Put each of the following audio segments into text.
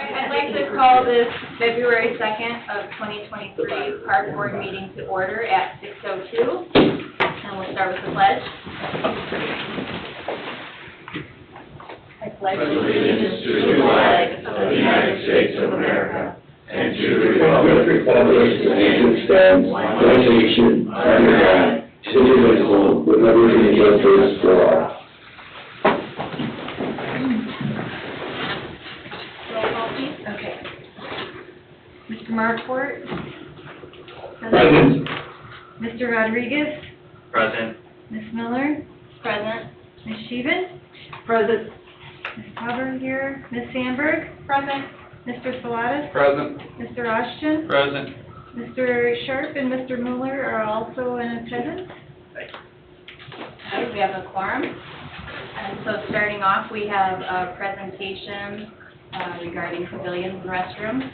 I'd like to call this February 2nd of 2023 Park Board meeting to order at 6:02. And we'll start with the pledge. I pledge allegiance to the flag of the United States of America and to the republic for which it stands, one nation, under God, indivisible, with liberty and justice for all. Roll call, please. Okay. Mr. Marquardt? Present. Mr. Rodriguez? Present. Ms. Miller? Present. Ms. Sheehan? Present. Ms. Hubbard here? Ms. Sandberg? Present. Mr. Salatas? Present. Mr. Ashton? Present. Mr. Sharp and Mr. Mueller are also in attendance. Okay, we have a quorum. And so starting off, we have a presentation regarding pavilions and restrooms.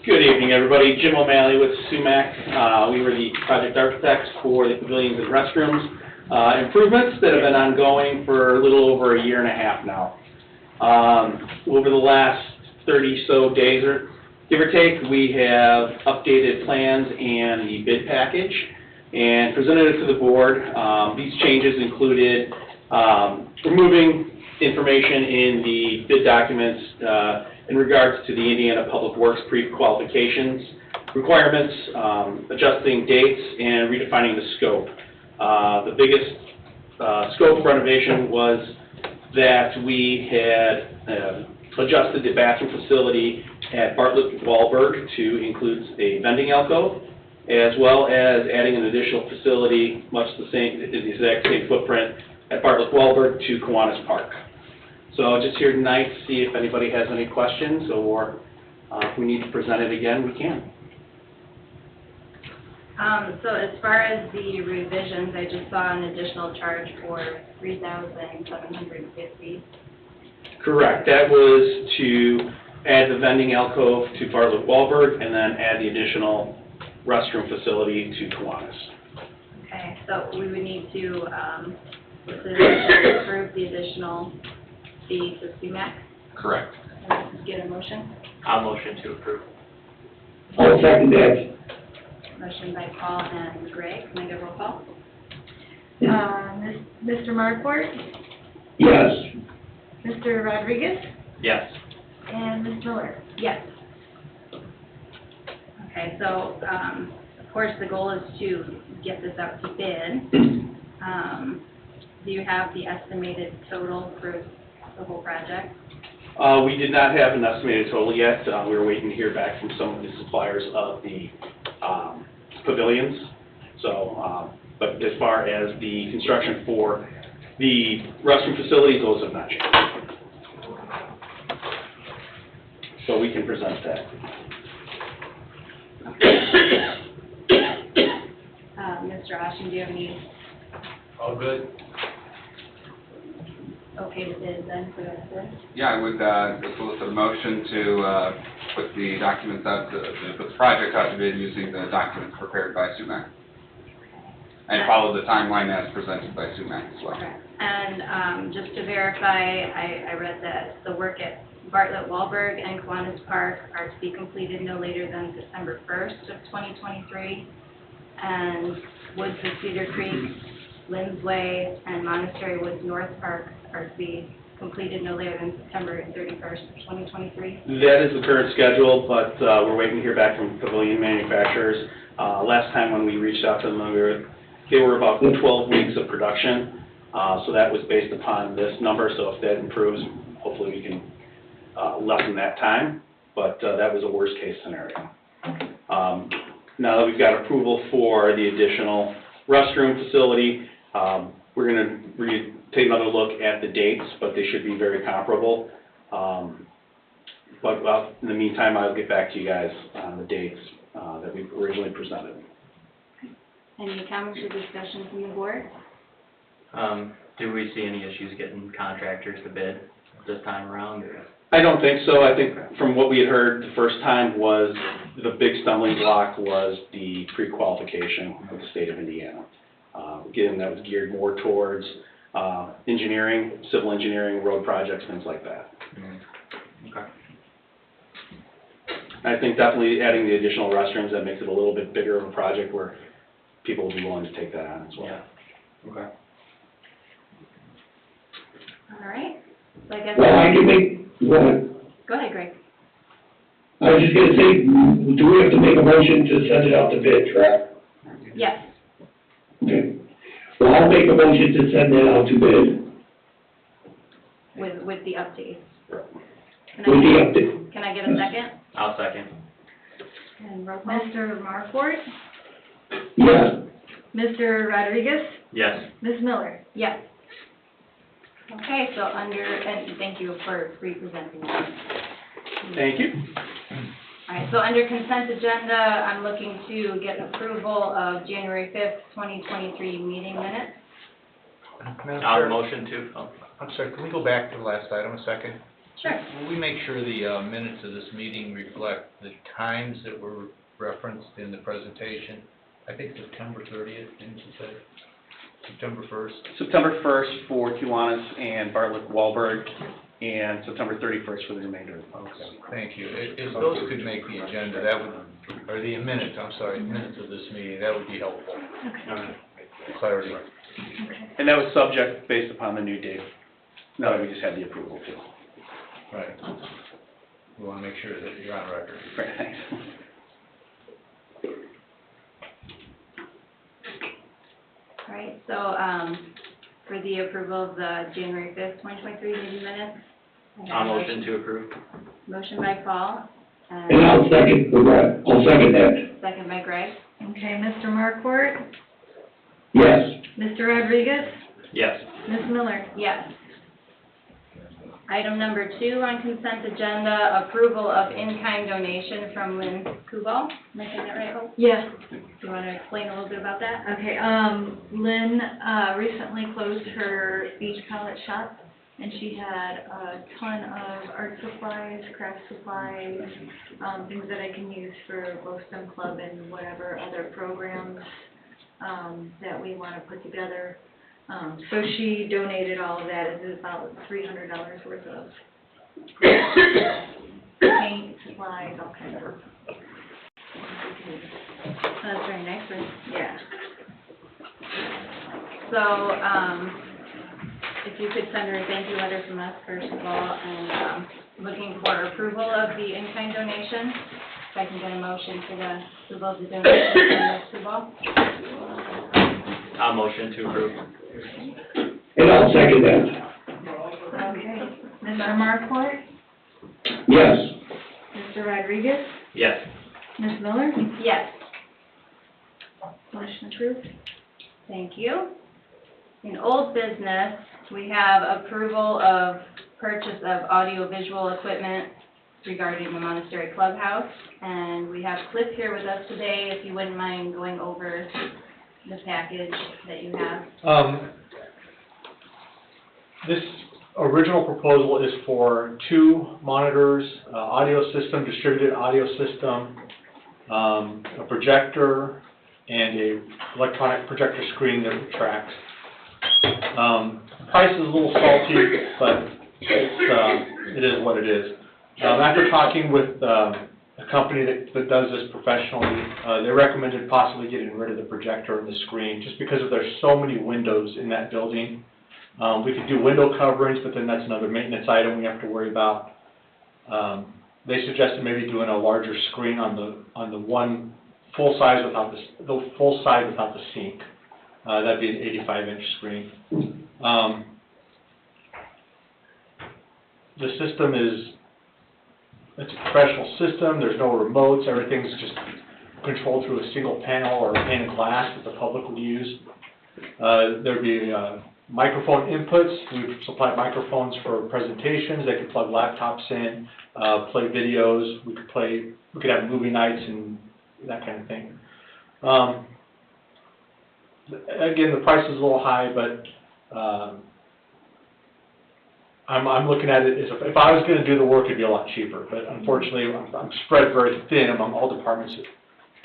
Good evening, everybody. Jim O'Malley with SUMAC. We were the project architects for the pavilions and restrooms improvements that have been ongoing for a little over a year and a half now. Over the last 30 so days, or give or take, we have updated plans and the bid package and presented it to the board. These changes included removing information in the bid documents in regards to the Indiana Public Works pre-qualifications requirements, adjusting dates, and redefining the scope. The biggest scope renovation was that we had adjusted the bathroom facility at Bartlett Wahlberg to include a vending alcove, as well as adding an additional facility, much the exact same footprint, at Bartlett Wahlberg to Kiwanis Park. So just here tonight to see if anybody has any questions, or if we need to present it again, we can. So as far as the revisions, I just saw an additional charge for $3,750. Correct. That was to add the vending alcove to Bartlett Wahlberg and then add the additional restroom facility to Kiwanis. Okay, so we would need to approve the additional fee to SUMAC. Correct. Get a motion. I'll motion to approve. I'll second that. Motion by Paul and Greg. Can I get a roll call? Mr. Marquardt? Yes. Mr. Rodriguez? Yes. And Ms. Miller? Yes. Okay, so, of course, the goal is to get this out to bid. Do you have the estimated total for the whole project? We did not have an estimated total yet. We were waiting to hear back from some of the suppliers of the pavilions. So, but as far as the construction for the restroom facilities, those have not changed. So we can present that. Mr. Ashton, do you have any All good. okay to bid then for that bid? Yeah, I would solicit a motion to put the documents out, to put the project out to bid using the documents prepared by SUMAC. And follow the timeline as presented by SUMAC as well. Okay. And just to verify, I read that the work at Bartlett Wahlberg and Kiwanis Park are to be completed no later than December 1st of 2023. And Woods of Cedar Creek, Lynn's Way, and Monastery Woods North Park are to be completed no later than September 31st of 2023. That is the current schedule, but we're waiting to hear back from pavilion manufacturers. Last time when we reached out to them, they were about 12 weeks of production, so that was based upon this number. So if that improves, hopefully we can lessen that time, but that was a worst case scenario. Now that we've got approval for the additional restroom facility, we're going to take another look at the dates, but they should be very comparable. But in the meantime, I'll get back to you guys on the dates that we originally presented. Any comments or discussion from the board? Do we see any issues getting contractors to bid this time around? Or? I don't think so. I think from what we had heard the first time was the big stumbling block was the pre-qualification of the state of Indiana. Again, that was geared more towards engineering, civil engineering, road projects, things like that. Okay. I think definitely adding the additional restrooms, that makes it a little bit bigger of a project where people will be willing to take that on as well. Yeah. Okay. All right, so I guess, Well, I can make, go ahead. go ahead, Greg. I was just gonna say, do we have to make a motion to send it out to bid, correct? Yes, Okay. Well, I'll make a motion to send that out to bid with the updates. with the update. Can I get a second? I'll second. And roll call? Mr. Markwart, Yes. Mr. Rodriguez, Yes. Ms. Miller. Yes. Okay, so and thank you for representing that. Thank you. All right, so under consent agenda, I'm looking to get approval of January 5th, 2023 meeting minutes. Madam I'll Chair, motion to, oh, I'm sorry, can we go back to the last item a second? Sure. Will we make sure the minutes of this meeting reflect the times that were referenced in the presentation? I think September 30th, didn't you say? September 1st? September 1st for Kiwanis and Bartlett Wahlberg, and September 31st for the remainder of the folks. Okay, thank you. If those could make the agenda, that would, or the minutes, I'm sorry, minutes of this meeting, that would be helpful. Okay. Clarity. And that was subject based upon the new date. Now that we just had the approval too. Right. We want to make sure that you're on record. Great, thanks. All right, so, for the approval of the January 5th, 2023 meeting minutes. I have a I'll motion to approve. Motion by Paul, And I'll second that. second by Greg. Okay, Mr. Markwart, Yes. Mr. Rodriguez, Yes. Ms. Miller. Yes. Item number 2 on consent agenda, approval of in-kind donation from Lynn Kubal. Am I saying that right, Hope? Yes. Do you want to explain a little bit about that? Okay, Lynn, recently closed her beach pallet shop, and she had a ton of art supplies, craft supplies, things that I can use for Boston Club and whatever other programs, that we want to put together. So she donated all of that. It's about $300 worth of paint, supplies, all kinds of. That's very nice, right? Yeah. So, if you could send her a thank you letter from us, first of all, and, looking for approval of the in-kind donation. If I can get a motion for the approval of the donation from Ms. Kubal. I'll motion to approve. And I'll second that. Okay. Mr. Markwart, Yes. Mr. Rodriguez, Yes. Ms. Miller. Yes, Motion approved. thank you. In old business, we have approval of purchase of audio-visual equipment regarding the Monastery Clubhouse. And we have Cliff here with us today, if you wouldn't mind going over the package that you have. This original proposal is for 2 monitors, audio system, distributed audio system, a projector, and a electronic projector screen that retracts. The price is a little salty, but it is what it is. After talking with a company that does this professionally, they recommended possibly getting rid of the projector and the screen, just because there's so many windows in that building. We could do window coverings, but then that's another maintenance item we have to worry about. They suggested maybe doing a larger screen on the one full size without the full side without the sink. That'd be an 85-inch screen. The system it's a professional system. There's no remotes. Everything's just controlled through a single panel or a pane of glass that the public would use. There'd be microphone inputs. We supply microphones for presentations. They could plug laptops in, play videos. We could have movie nights and that kind of thing. Again, the price is a little high, but I'm looking at it as if I was going to do the work, it'd be a lot cheaper. But unfortunately, I'm spread very thin among all departments. It's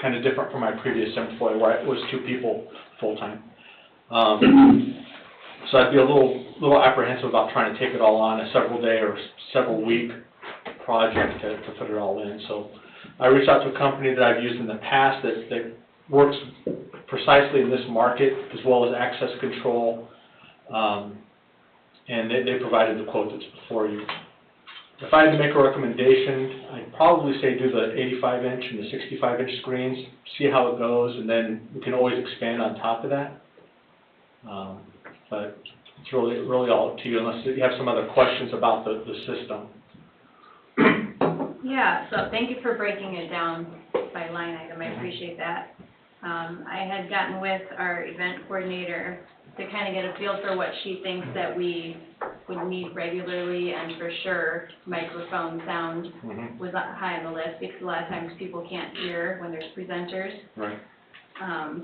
kind of different from my previous employer, where it was 2 people full time. So I'd be a little apprehensive about trying to take it all on a several day or several week project to put it all in. So I reached out to a company that I've used in the past that works precisely in this market, as well as access control, and they provided the quote that's before you. If I had to make a recommendation, I'd probably say do the 85-inch and the 65-inch screens, see how it goes, and then we can always expand on top of that. But it's really all up to you, unless you have some other questions about the system. Yeah, so thank you for breaking it down by line item, I appreciate that. I had gotten with our event coordinator to kind of get a feel for what she thinks that we would need regularly, and for sure, microphone sound was high on the list, because a lot of times people can't hear when there's presenters. Right.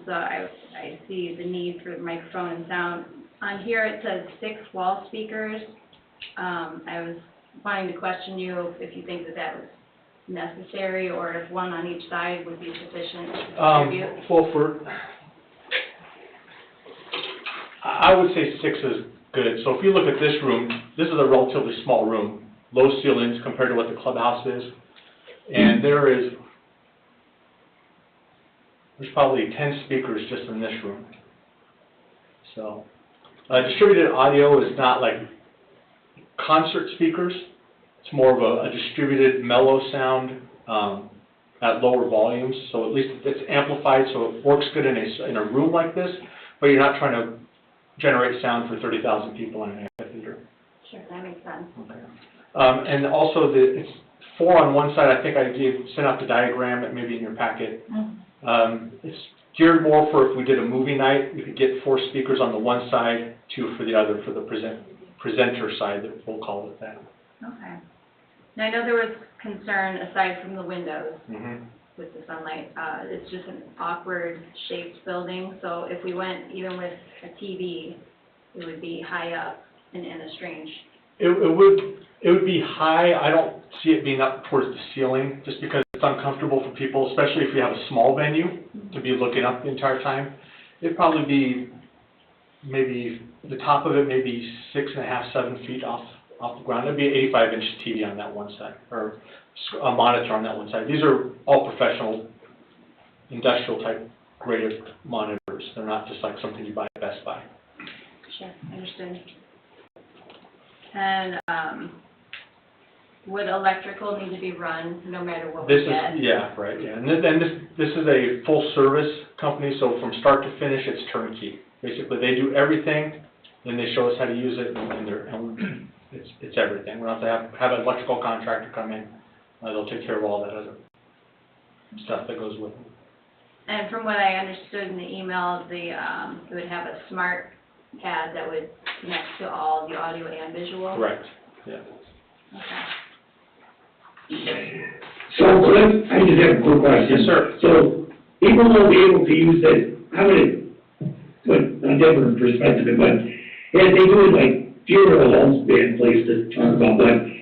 So I see the need for microphone and sound. On here, it says 6 wall speakers. I was wanting to question you if you think that was necessary, or if one on each side would be sufficient to distribute. Well, I would say 6 is good. So if you look at this room, this is a relatively small room, low ceilings compared to what the clubhouse is, and there's probably 10 speakers just in this room. So distributed audio is not like concert speakers. It's more of a distributed mellow sound at lower volumes. So at least it's amplified, so it works good in a room like this, but you're not trying to generate sound for 30,000 people in an amphitheater. Sure, that makes sense. Okay. And also it's 4 on one side. I think I sent out the diagram, that maybe in your packet. It's geared more for if we did a movie night, we could get 4 speakers on the one side, 2 for the other, for the presenter side, we'll call it that. Okay. Now, I know there was concern, aside from the windows, with the sunlight, it's just an awkward shaped building, so if we went even with a TV, it would be high up and in a strange. It would be high. I don't see it being up towards the ceiling, just because it's uncomfortable for people, especially if you have a small venue, to be looking up the entire time. It'd probably be maybe, the top of it maybe 6.5, 7 feet off the ground. It'd be an 85-inch TV on that one side, or a monitor on that one side. These are all professional, industrial type graded monitors. They're not just like something you buy at Best Buy. Sure, understood. And would electrical need to be run no matter what we get? Yeah, right, yeah. And this is a full service company, so from start to finish, it's turnkey. Basically, they do everything, then they show us how to use it, and it's everything. We don't have to have an electrical contractor come in. They'll take care of all that other stuff that goes with it. And from what I understood in the email, it would have a smart pad that would connect to all the audio and visual? Correct, yeah. Okay. So Cliff, I just have a quick question. Yes, sir. So people will be able to use that, I'm gonna put a different perspective, but as they do it like funeral homes, bad place to talk about, but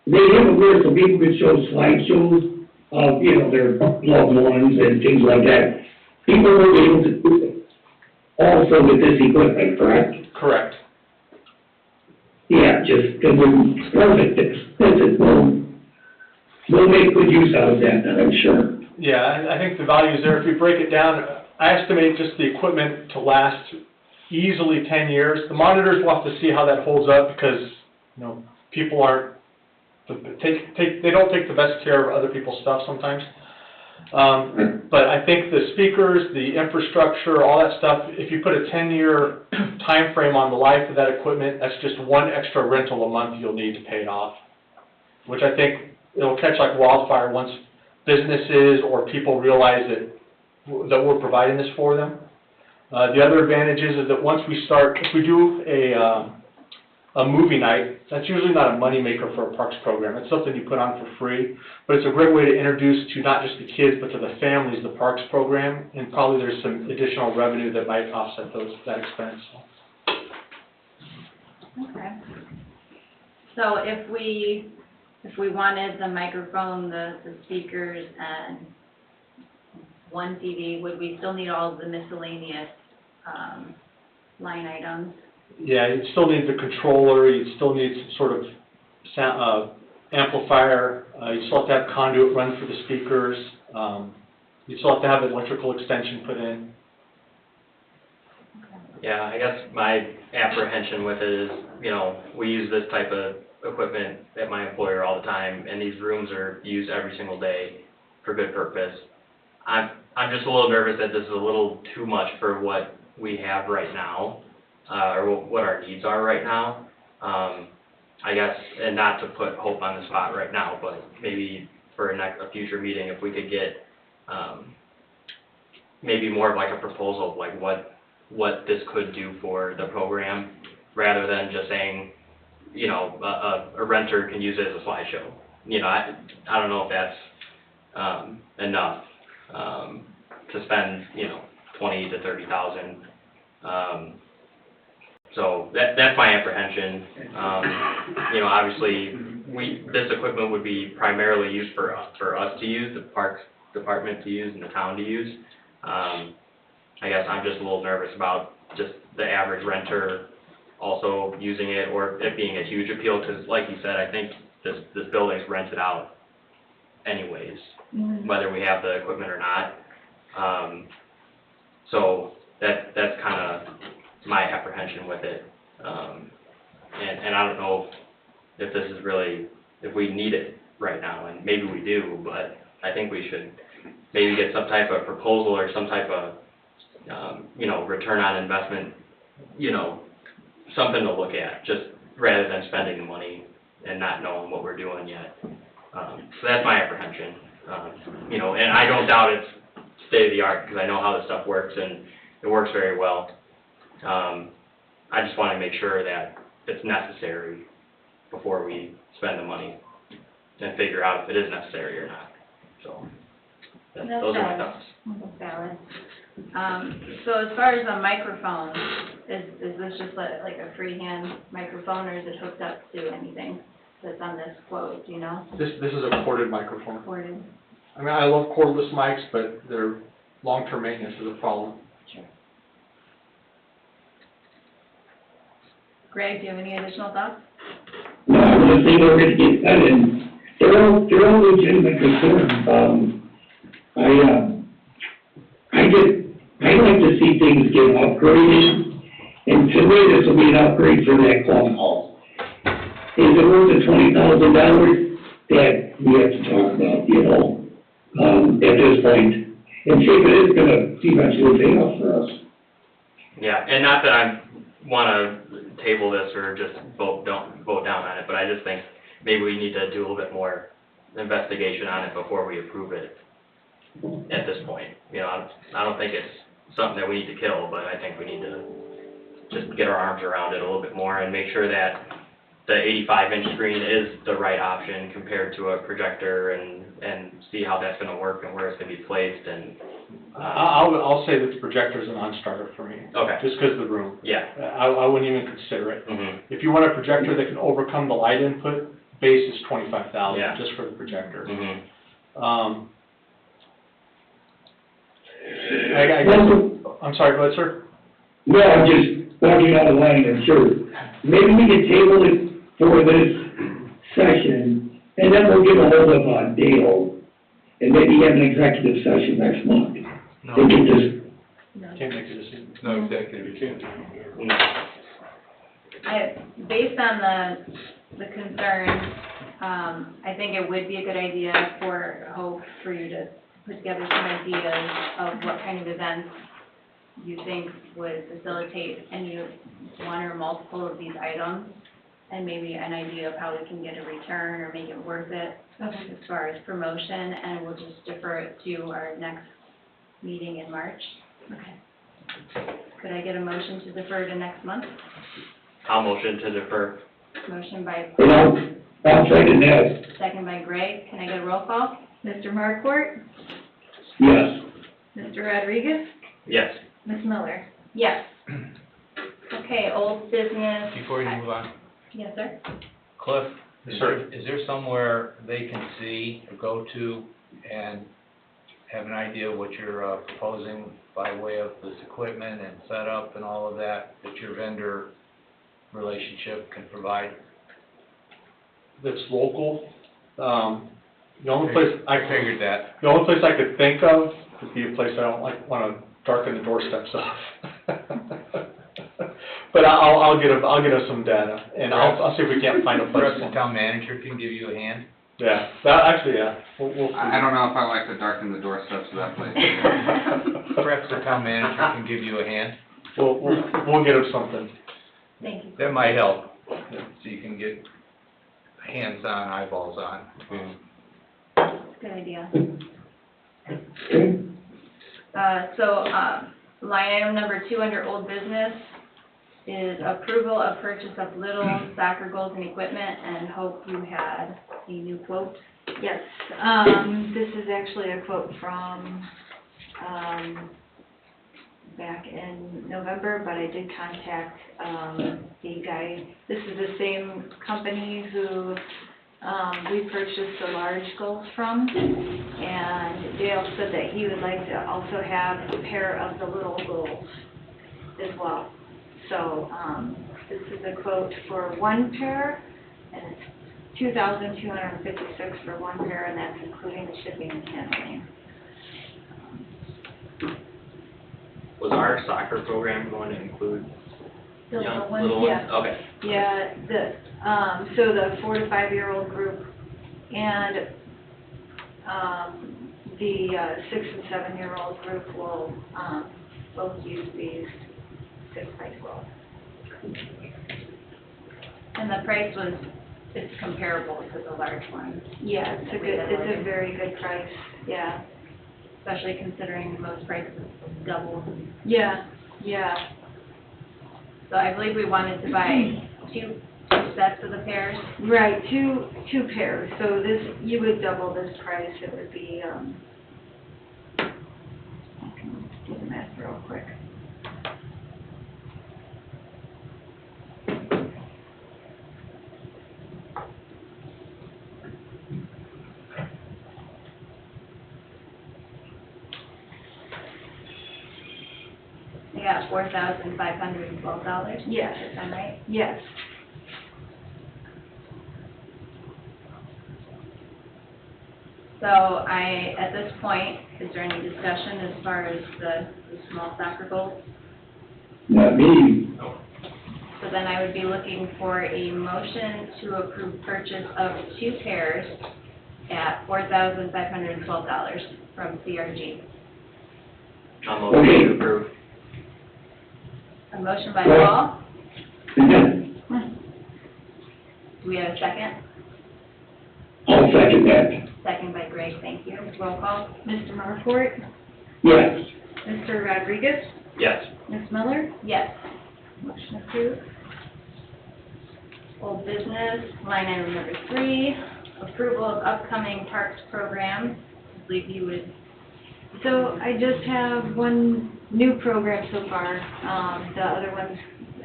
they have it where so people can show slideshows of, their loved ones and things like that. People will be able to do it also with this equipment, correct? Correct. Yeah, just because it's perfect, we'll make good use out of that, I'm sure. Yeah, I think the value is there. If you break it down, I estimate just the equipment to last easily 10 years. The monitors, we'll have to see how that holds up, because, people aren't, they don't take the best care of other people's stuff sometimes. But I think the speakers, the infrastructure, all that stuff, if you put a 10-year time frame on the life of that equipment, that's just one extra rental a month you'll need to pay it off, which I think it'll catch like wildfire once businesses or people realize that we're providing this for them. The other advantage is that once we start, if we do a movie night, that's usually not a moneymaker for a parks program. It's something you put on for free, but it's a great way to introduce to not just the kids, but to the families the parks program, and probably there's some additional revenue that might offset that expense. Okay. So if we wanted the microphone, the speakers, and one TV, would we still need all of the miscellaneous line items. Yeah, you'd still need the controller, you'd still need some sort of sound, amplifier, you still have to have conduit run for the speakers, you still have to have an electrical extension put in. Yeah, I guess my apprehension with it is, you know, we use this type of equipment at my employer all the time, and these rooms are used every single day for good purpose. I'm just a little nervous that this is a little too much for what we have right now, or what our needs are right now. I guess, and not to put Hope on the spot right now, but maybe for a future meeting, if we could get, maybe more of like a proposal of like what this could do for the program, rather than just saying, you know, a renter can use it as a slideshow. You know, I don't know if that's, enough, to spend, you know, 20 to 30,000. So that's my apprehension. You know, obviously, this equipment would be primarily used for us to use, the parks department to use, and the town to use. I guess I'm just a little nervous about just the average renter also using it, or it being a huge appeal, because like you said, I think this building's rented out anyways, whether we have the equipment or not. So that's kind of my apprehension with it. And I don't know if this is really, if we need it right now, and maybe we do, but I think we should maybe get some type of proposal or some type of, you know, return on investment, you know, something to look at, just rather than spending the money and not knowing what we're doing yet. So that's my apprehension. You know, and I don't doubt it's state of the art, because I know how this stuff works, and it works very well. I just want to make sure that it's necessary before we spend the money, and figure out if it is necessary or not. So, those are my thoughts. That's valid. So as far as a microphone, is this just like a freehand microphone, or is it hooked up to anything that's on this quote, do you know? This is a corded microphone. Corded? I mean, I love cordless mics, but their long-term maintenance is a problem. Sure. Greg, do you have any additional thoughts? No, I was just thinking we're gonna get that, and they're all legitimate concerns. I like to see things get upgraded, and to me, this will be an upgrade for that club hall. Is it worth the $20,000? That we have to talk about, you know, at this point, and see if it is gonna eventually pay off for us. Yeah, and not that I want to table this or just vote down on it, but I just think maybe we need to do a little bit more investigation on it before we approve it at this point. You know, I don't think it's something that we need to kill, but I think we need to just get our arms around it a little bit more and make sure that the 85-inch screen is the right option compared to a projector, and see how that's going to work and where it's going to be placed. And I'll say that the projector's a non-starter for me. Okay. Just because of the room. Yeah. I wouldn't even consider it. Mm-hmm. If you want a projector that can overcome the light input, base is $25,000 Yeah. just for the projector. Mm-hmm. I guess, I'm sorry, go ahead, sir. No, I'm just walking out of line, and sure, maybe we can table it for this session, and then we'll get a hold of Dale, and maybe have an executive session next month. No, To get this, Can't make a decision. no executive, you can't. Based on the concerns, I think it would be a good idea for Hope for you to put together some ideas of what kind of events you think would facilitate any one or multiple of these items, and maybe an idea of how we can get a return or make it worth it as far as promotion, and we'll just defer it to our next meeting in March. Okay. Could I get a motion to defer to next month? I'll motion to defer. Motion by, and I'll second that, second by Greg. Can I get a roll call? Mr. Markport, yes. Mr. Rodriguez, Yes. Ms. Miller. Yes. Okay, old business. Before you move on, Yes, sir? Cliff, Sir. is there somewhere they can see or go to and have an idea what you're proposing by way of this equipment and setup and all of that your vendor relationship can provide? That's local. The only place I figured that. The only place I could think of would be a place I don't wanna darken the doorsteps of. But I'll get us some data, and I'll see if we can't find a place. Perhaps the town manager can give you a hand? Yeah, yeah, we'll. I don't know if I like to darken the doorsteps of that place. Perhaps the town manager can give you a hand? We'll get him something. Thank you. That might help, so you can get hands-on, eyeballs on. Good idea. Okay. Line item number 2 under old business is approval of purchase of little soccer goals and equipment, and Hope, you had a new quote. Yes, this is actually a quote from, back in November, but I did contact, the guy. This is the same company who, we purchased the large goals from, and Dale said that he would like to also have a pair of the little goals as well. So, this is a quote for one pair, and it's $2,256 for one pair, and that's including the shipping and handling. Was our soccer program going to include The young, ones, little ones? yeah. Okay. Yeah, so the 4 to 5 year old group and, the 6 and 7 year old group will, both use these 6x12. And the price it's comparable to the large one, Yeah, it's a very good price, yeah. especially considering most prices double. Yeah. So I believe we wanted to buy two sets of the pairs. Right, two pairs, so you would double this price, it would be, I can do the math real quick. We got $4,512. Yes. Is that right? Yes. So at this point, is there any discussion as far as the small soccer goals? Not me. So then I would be looking for a motion to approve purchase of 2 pairs at $4,512 from CRG. I'm okay to approve. A motion by Paul. Yeah, Do we have a second? I'll second that. Second by Greg, thank you. Roll call. Mr. Marfort, Yes. Mr. Rodriguez, Yes. Ms. Miller, Yes. motion approved. Old business, line item number 3, approval of upcoming parks program. I believe you would, So I just have one new program so far. The other ones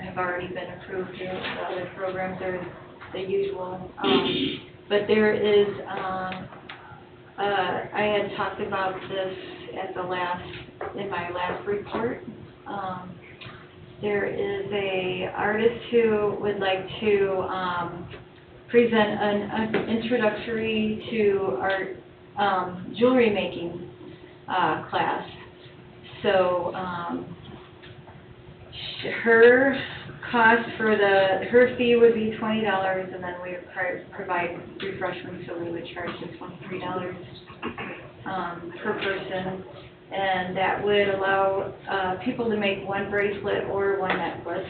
have already been approved. The other programs are the usual. But there is, I had talked about this in my last report. There is a artist who would like to, present an introductory to art, jewelry making class. So, her cost her fee would be $20, and then we would provide refreshments, so we would charge the $23 per person. And that would allow people to make one bracelet or one necklace.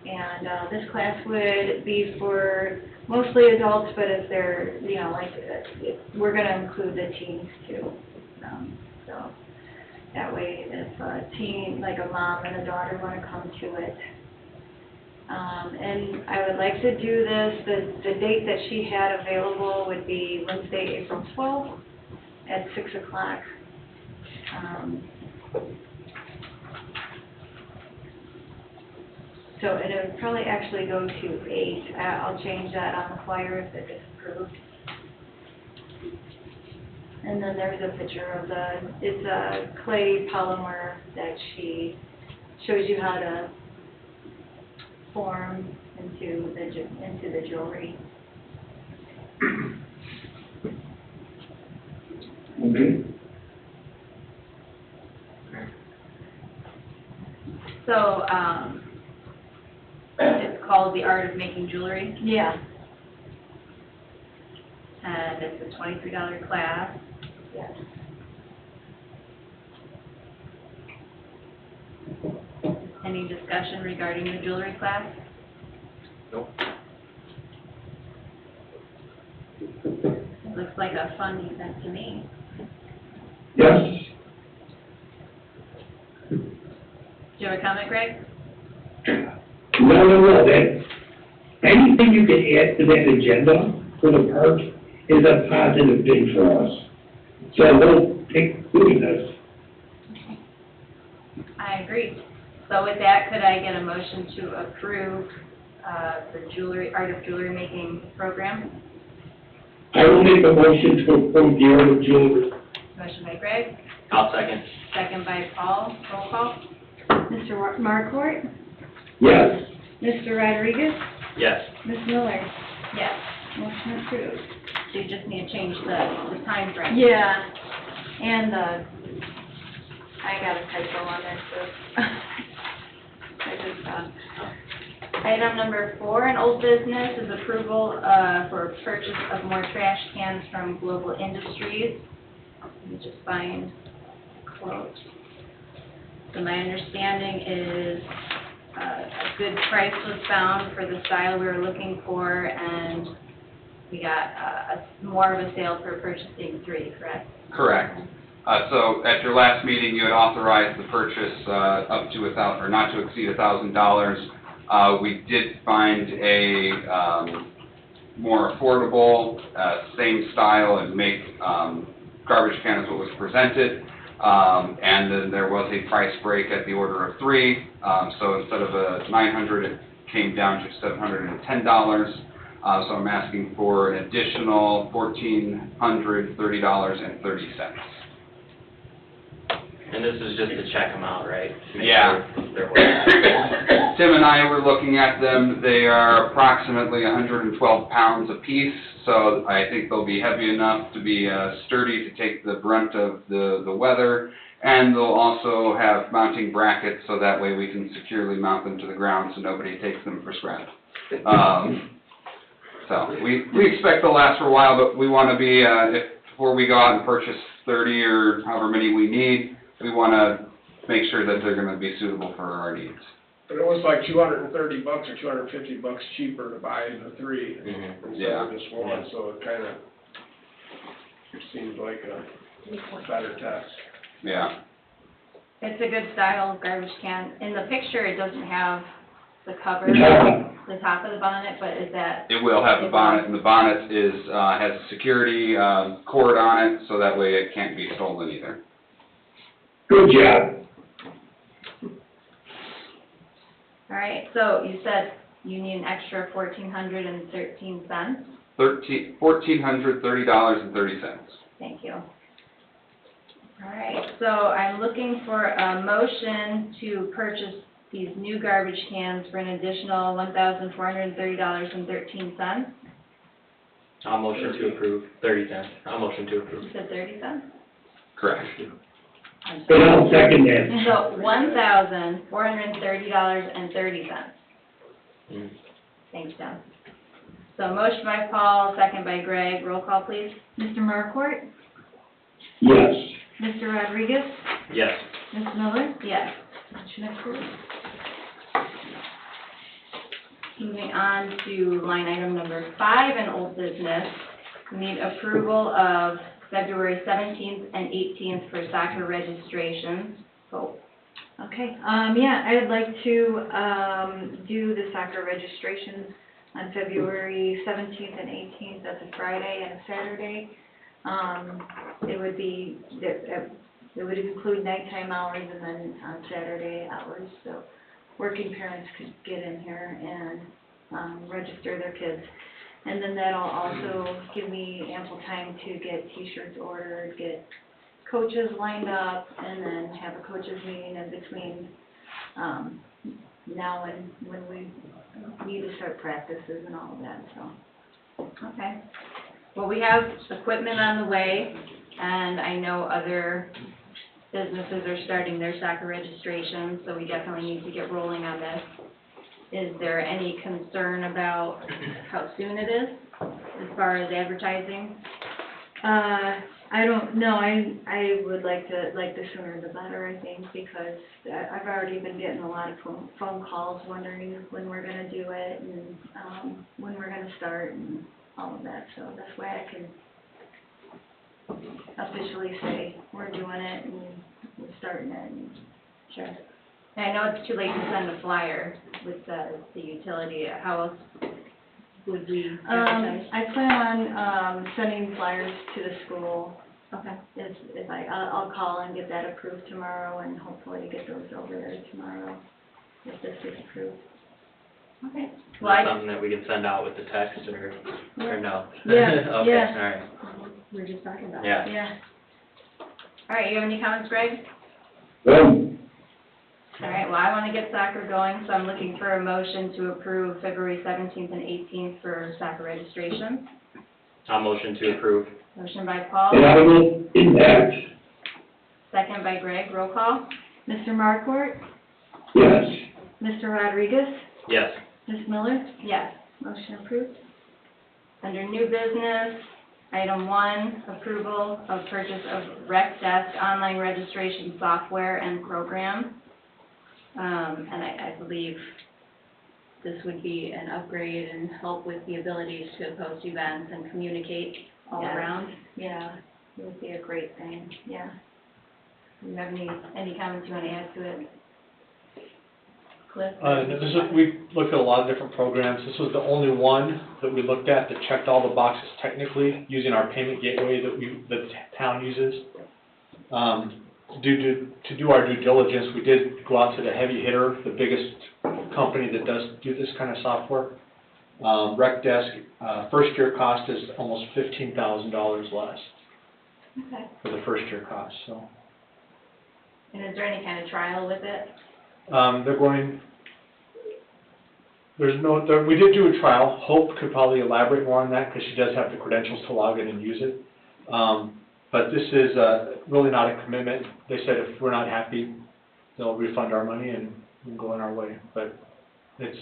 And this class would be for mostly adults, but if they're, we're going to include the teens too. So that way, if a teen, like a mom and a daughter, want to come to it. And I would like to do this, the date that she had available would be Wednesday, April 12th at 6 o'clock. And it would probably actually go to 8. I'll change that on the flyer if it gets approved. And then there's a picture of it's a clay polymer that she shows you how to form into the jewelry. Okay. So, it's called The Art of Making Jewelry, Yeah. and it's a $23 class. Yes. Any discussion regarding the jewelry class? Nope. Looks like a fun event to me. Yes. Do you have a comment, Greg? No, that, anything you can add to that agenda for the park is a positive thing for us. So we'll take doing this. I agree. So with that, could I get a motion to approve the Art of Jewelry Making program? I will make a motion to approve the art of jewelry. Motion by Greg, I'll second. second by Paul. Roll call. Mr. Markort, Yes. Mr. Rodriguez, Yes. Ms. Miller, Yes. motion approved. So you just need to change the time frame. Yeah, and I got a typo on there, so I just Item number 4 in old business is approval for purchase of more trash cans from Global Industries. Let me just find the quote. So my understanding is a good price was found for the style we were looking for, and we got more of a sale for purchasing 3, correct? Correct. So at your last meeting, you had authorized the purchase up to or not to exceed $1,000. We did find a more affordable, same style and make garbage can as what was presented. And then there was a price break at the order of 3. So instead of $900, it came down to $710. So I'm asking for an additional $1,430.30. And this is just to check them out, right? Make Yeah. sure they're working. Tim and I were looking at them. They are approximately 112 pounds apiece, so I think they'll be heavy enough to be sturdy to take the brunt of the weather. And they'll also have mounting brackets, so that way we can securely mount them to the ground so nobody takes them for scrap. So we expect they'll last for a while, but we want to be, before we go out and purchase 30 or however many we need, we want to make sure that they're going to be suitable for our needs. But it was like $230 or $250 cheaper to buy the 3 Mhm. instead of just one, so it kind of seemed like a better test. Yeah. It's a good style of garbage can. In the picture, it doesn't have the cover, Yeah. the top of the bonnet, but is that, It will have the bonnet, and the bonnet has a security cord on it, so that way it can't be stolen either. Good job. all right, so you said you need an extra $1,413. $1,430.30. Thank you. All right, so I'm looking for a motion to purchase these new garbage cans for an additional $1,430.13. I'll motion to approve, 30 cents. I'll motion to approve. You said 30 cents? Correct. I'm And sorry. I'll second that. So $1,430.30. Mm. Thanks, John. So motion by Paul, second by Greg. Roll call, please. Mr. Markort, Yes. Mr. Rodriguez, Yes. Ms. Miller, Yes. motion approved. Moving on to line item number 5 in old business. We need approval of February 17th and 18th for soccer registrations. So, Okay, yeah, I would like to, do the soccer registrations on February 17th and 18th, that's a Friday and a Saturday. It would be, it would include nighttime hours and then on Saturday hours, so working parents could get in here and, register their kids. And then that'll also give me ample time to get T-shirts ordered, get coaches lined up, and then have a coaches meeting in between, now and when we need to start practices and all of that, so. Okay. Well, we have equipment on the way, and I know other businesses are starting their soccer registration, so we definitely need to get rolling on this. Is there any concern about how soon it is, as far as advertising? I don't know, I would like the sooner the better, I think, because I've already been getting a lot of phone calls wondering when we're gonna do it and, when we're gonna start and all of that, so that's why I can officially say we're doing it and we're starting it and. Sure. And I know it's too late to send a flyer with the utility. How else would we advertise? I plan on, sending flyers to the school. Okay. If I'll call and get that approved tomorrow and hopefully get those over there tomorrow, if this is approved. Okay. Is Well, that something that we can send out with the text or no? Yeah, Okay, yeah. all right. we were just talking about. Yeah. Yeah. All right, you have any comments, Greg? Well, All right, well, I want to get soccer going, so I'm looking for a motion to approve February 17th and 18th for soccer registration. I'll motion to approve. Motion by Paul, and I will impact, second by Greg, roll call. Mr. Markort, yes. Mr. Rodriguez, Yes. Ms. Miller, Yes. motion approved. Under new business, item 1, approval of purchase of Rec Desk online registration software and program. And I believe this would be an upgrade and help with the abilities to post events and communicate all Yeah. around. Yeah, it would be a great thing, yeah. Do you have any comments you want to add to it? Cliff? We looked at a lot of different programs. This was the only one that we looked at that checked all the boxes technically, using our payment gateway that the town uses. To do our due diligence, we did go out to the heavy hitter, the biggest company that does do this kind of software. RecDesk, first year cost is almost $15,000 less Okay. for the first year cost, so. And is there any kind of trial with it? We did do a trial. Hope could probably elaborate more on that because she does have the credentials to log in and use it. But this is really not a commitment. They said if we're not happy, they'll refund our money and we can go on our way. But it's,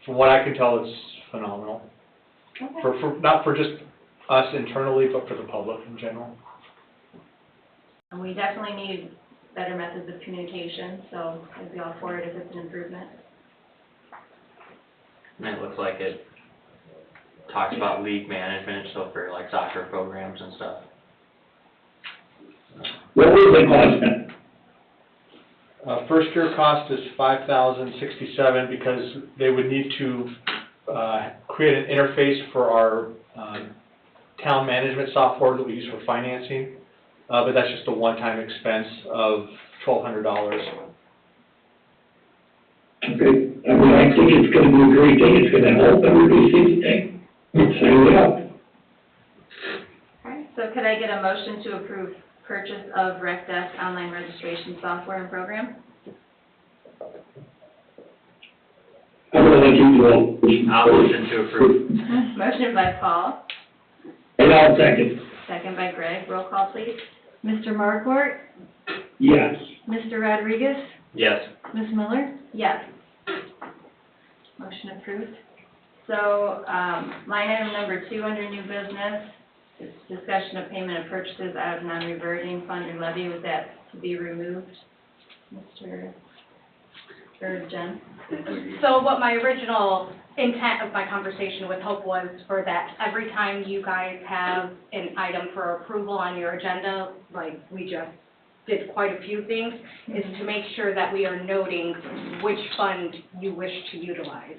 from what I can tell, it's phenomenal. Okay. Not for just us internally, but for the public in general. And we definitely need better methods of communication, so I'd be all for it if it's an improvement. And it looks like it talks about league management, so for like soccer programs and stuff. What was the cost then? First year cost is $5,067 because they would need to create an interface for our town management software that we use for financing. But that's just a one-time expense of $1,200. Okay, I mean, I think it's gonna be a great thing, it's gonna help everybody see the thing. Sign it up. Alright, so could I get a motion to approve purchase of RecDesk online registration software and program? I'm gonna let you do I'll motion to approve. Motion by Paul, And I'll second, second by Greg, roll call please. Mr. Markort, yes. Mr. Rodriguez, Yes. Ms. Miller, Yes. motion approved. So, line item number 2 under new business, is discussion of payment of purchases out of non-reverting fund or levy. Was that to be removed, Mr. or Jen? So what my original intent of my conversation with Hope was for that every time you guys have an item for approval on your agenda, like we just did quite a few things, is to make sure that we are noting which fund you wish to utilize.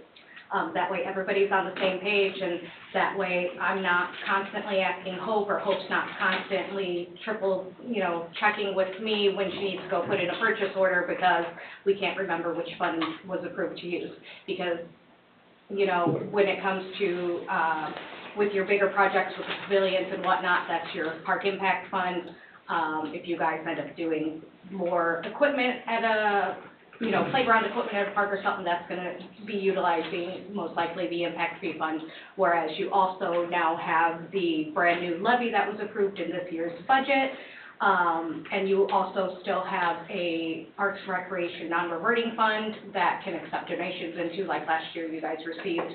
That way everybody's on the same page, and that way I'm not constantly asking Hope, or Hope's not constantly checking with me when she needs to go put in a purchase order because we can't remember which fund was approved to use. Because, when it comes to with your bigger projects with the pavilions and whatnot, that's your park impact fund. If you guys end up doing more equipment at a, you know, playground equipment at a park or something, that's gonna be utilizing most likely the impact fee fund. Whereas you also now have the brand new levy that was approved in this year's budget. And you also still have a Parks and Recreation non-reverting fund that can accept donations into, like last year you guys received,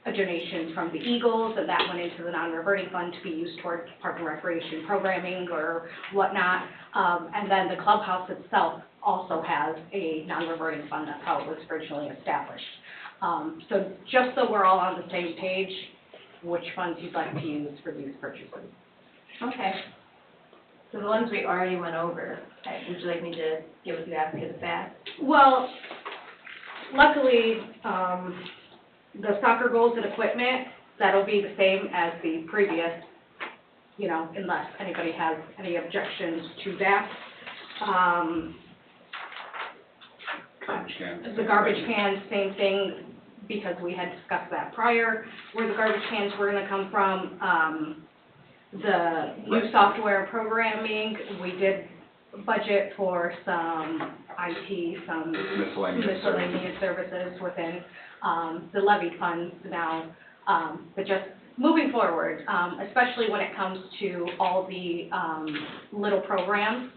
a donation from the Eagles, and that went into the non-reverting fund to be used towards Park and Recreation programming or whatnot. And then the clubhouse itself also has a non-reverting fund, that's how it was originally established. So just so we're all on the same page, which funds you'd like to use for these purchases. Okay. So the ones we already went over, would you like me to get with you after the fact? Well, luckily, the soccer goals and equipment, that'll be the same as the previous, you know, unless anybody has any objections to that. Garbage cans. The garbage cans, same thing, because we had discussed that prior, where the garbage cans were gonna come from. The new software programming, we did budget for some IT, some miscellaneous services within the levy funds now. But just moving forward, especially when it comes to all the little programs,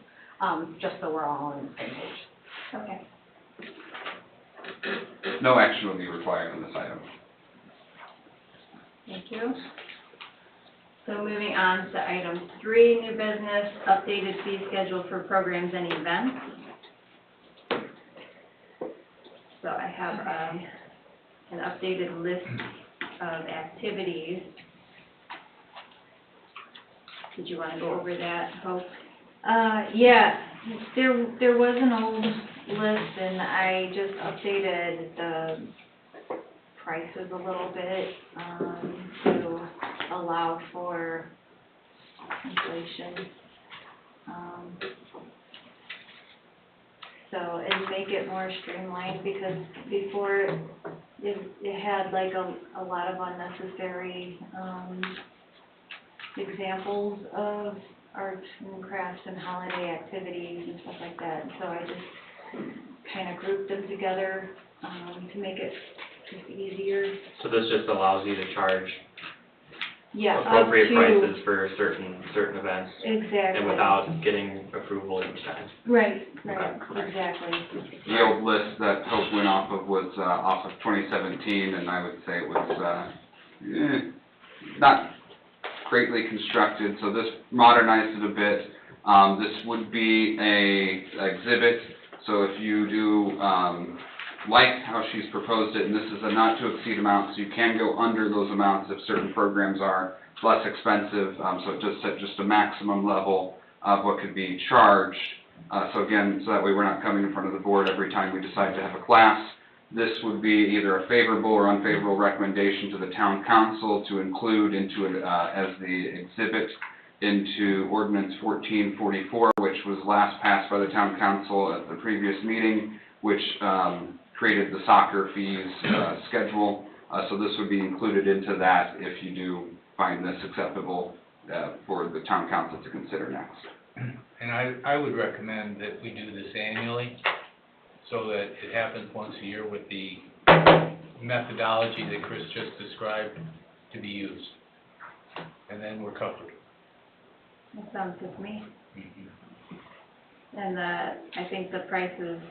just so we're all on the same page. Okay. No action will be required on this item. Thank you. So moving on to item 3, new business, updated fee schedule for programs and events. So I have an updated list of activities. Did you want to go over that, Hope? Yeah, there was an old list and I just updated the prices a little bit, to allow for inflation. So, and make it more streamlined, because before it had like a lot of unnecessary, examples of arts and crafts and holiday activities and stuff like that. So I just kind of grouped them together, to make it just easier. So this just allows you to charge Yeah, appropriate up to- prices for certain events, Exactly. and without getting approval each time. Right, Okay. exactly. The old list that Hope went off of was off of 2017, and I would say it was not greatly constructed, so this modernized it a bit. This would be a exhibit, so if you do like how she's proposed it, and this is a not to exceed amount, so you can go under those amounts if certain programs are less expensive, so it just set just a maximum level of what could be charged. So again, so that way we're not coming in front of the board every time we decide to have a class. This would be either a favorable or unfavorable recommendation to the town council to include into it as the exhibit into ordinance 1444, which was last passed by the town council at the previous meeting, which created the soccer fees schedule. So this would be included into that if you do find this acceptable for the town council to consider next. And I would recommend that we do this annually, so that it happens once a year with the methodology that Chris just described to be used. And then we're covered. That sounds good to me. Mhm. And I think the prices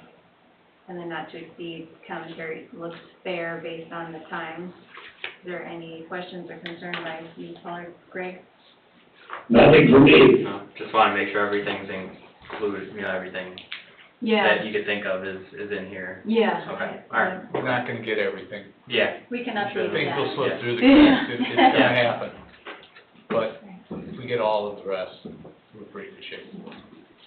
and the not to exceed commentary looks fair based on the times. Is there any questions or concerns by you, Paul or Greg? Nothing for me. Just want to make sure everything's included, everything Yeah, that you could think of is in here. yeah. Okay, all right. We're not gonna get everything. Yeah, We can update Things will that. slip through the Yeah. cracks, it's gonna happen. But if we get all of the rest, we're pretty good shape.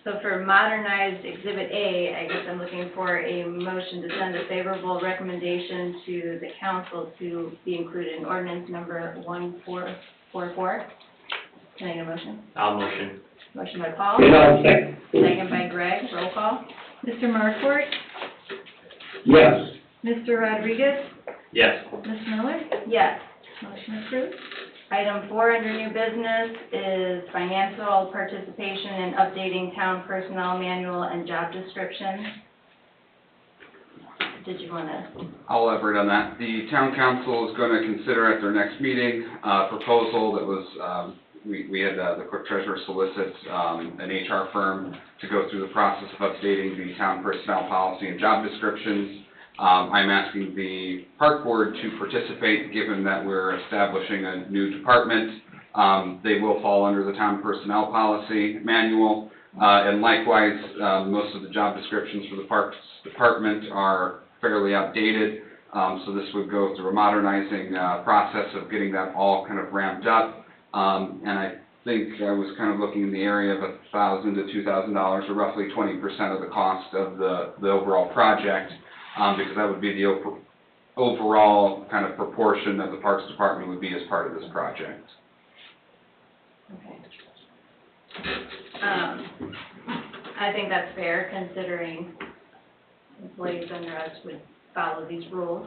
So for modernized Exhibit A, I guess I'm looking for a motion to send a favorable recommendation to the council to be included in ordinance number 1444. Can I get a motion? I'll motion. Motion by Paul, And I'll second. second by Greg, roll call. Mr. Markort, Yes. Mr. Rodriguez, Yes. Ms. Miller, Yes. Motion approved. Item 4 under new business is financial participation in updating town personnel manual and job description. Did you want to? I'll elaborate on that. The town council is going to consider at their next meeting a proposal that was, we had the clerk treasurer solicit an HR firm to go through the process of updating the town personnel policy and job descriptions. I'm asking the park board to participate, given that we're establishing a new department. They will fall under the town personnel policy manual. And likewise, most of the job descriptions for the parks department are fairly outdated. So this would go through a modernizing process of getting that all kind of ramped up. And I think I was kind of looking in the area of $1,000 to $2,000, or roughly 20% of the cost of the overall project, because that would be the overall kind of proportion that the Parks Department would be as part of this project. Okay. I think that's fair, considering employees under us would follow these rules.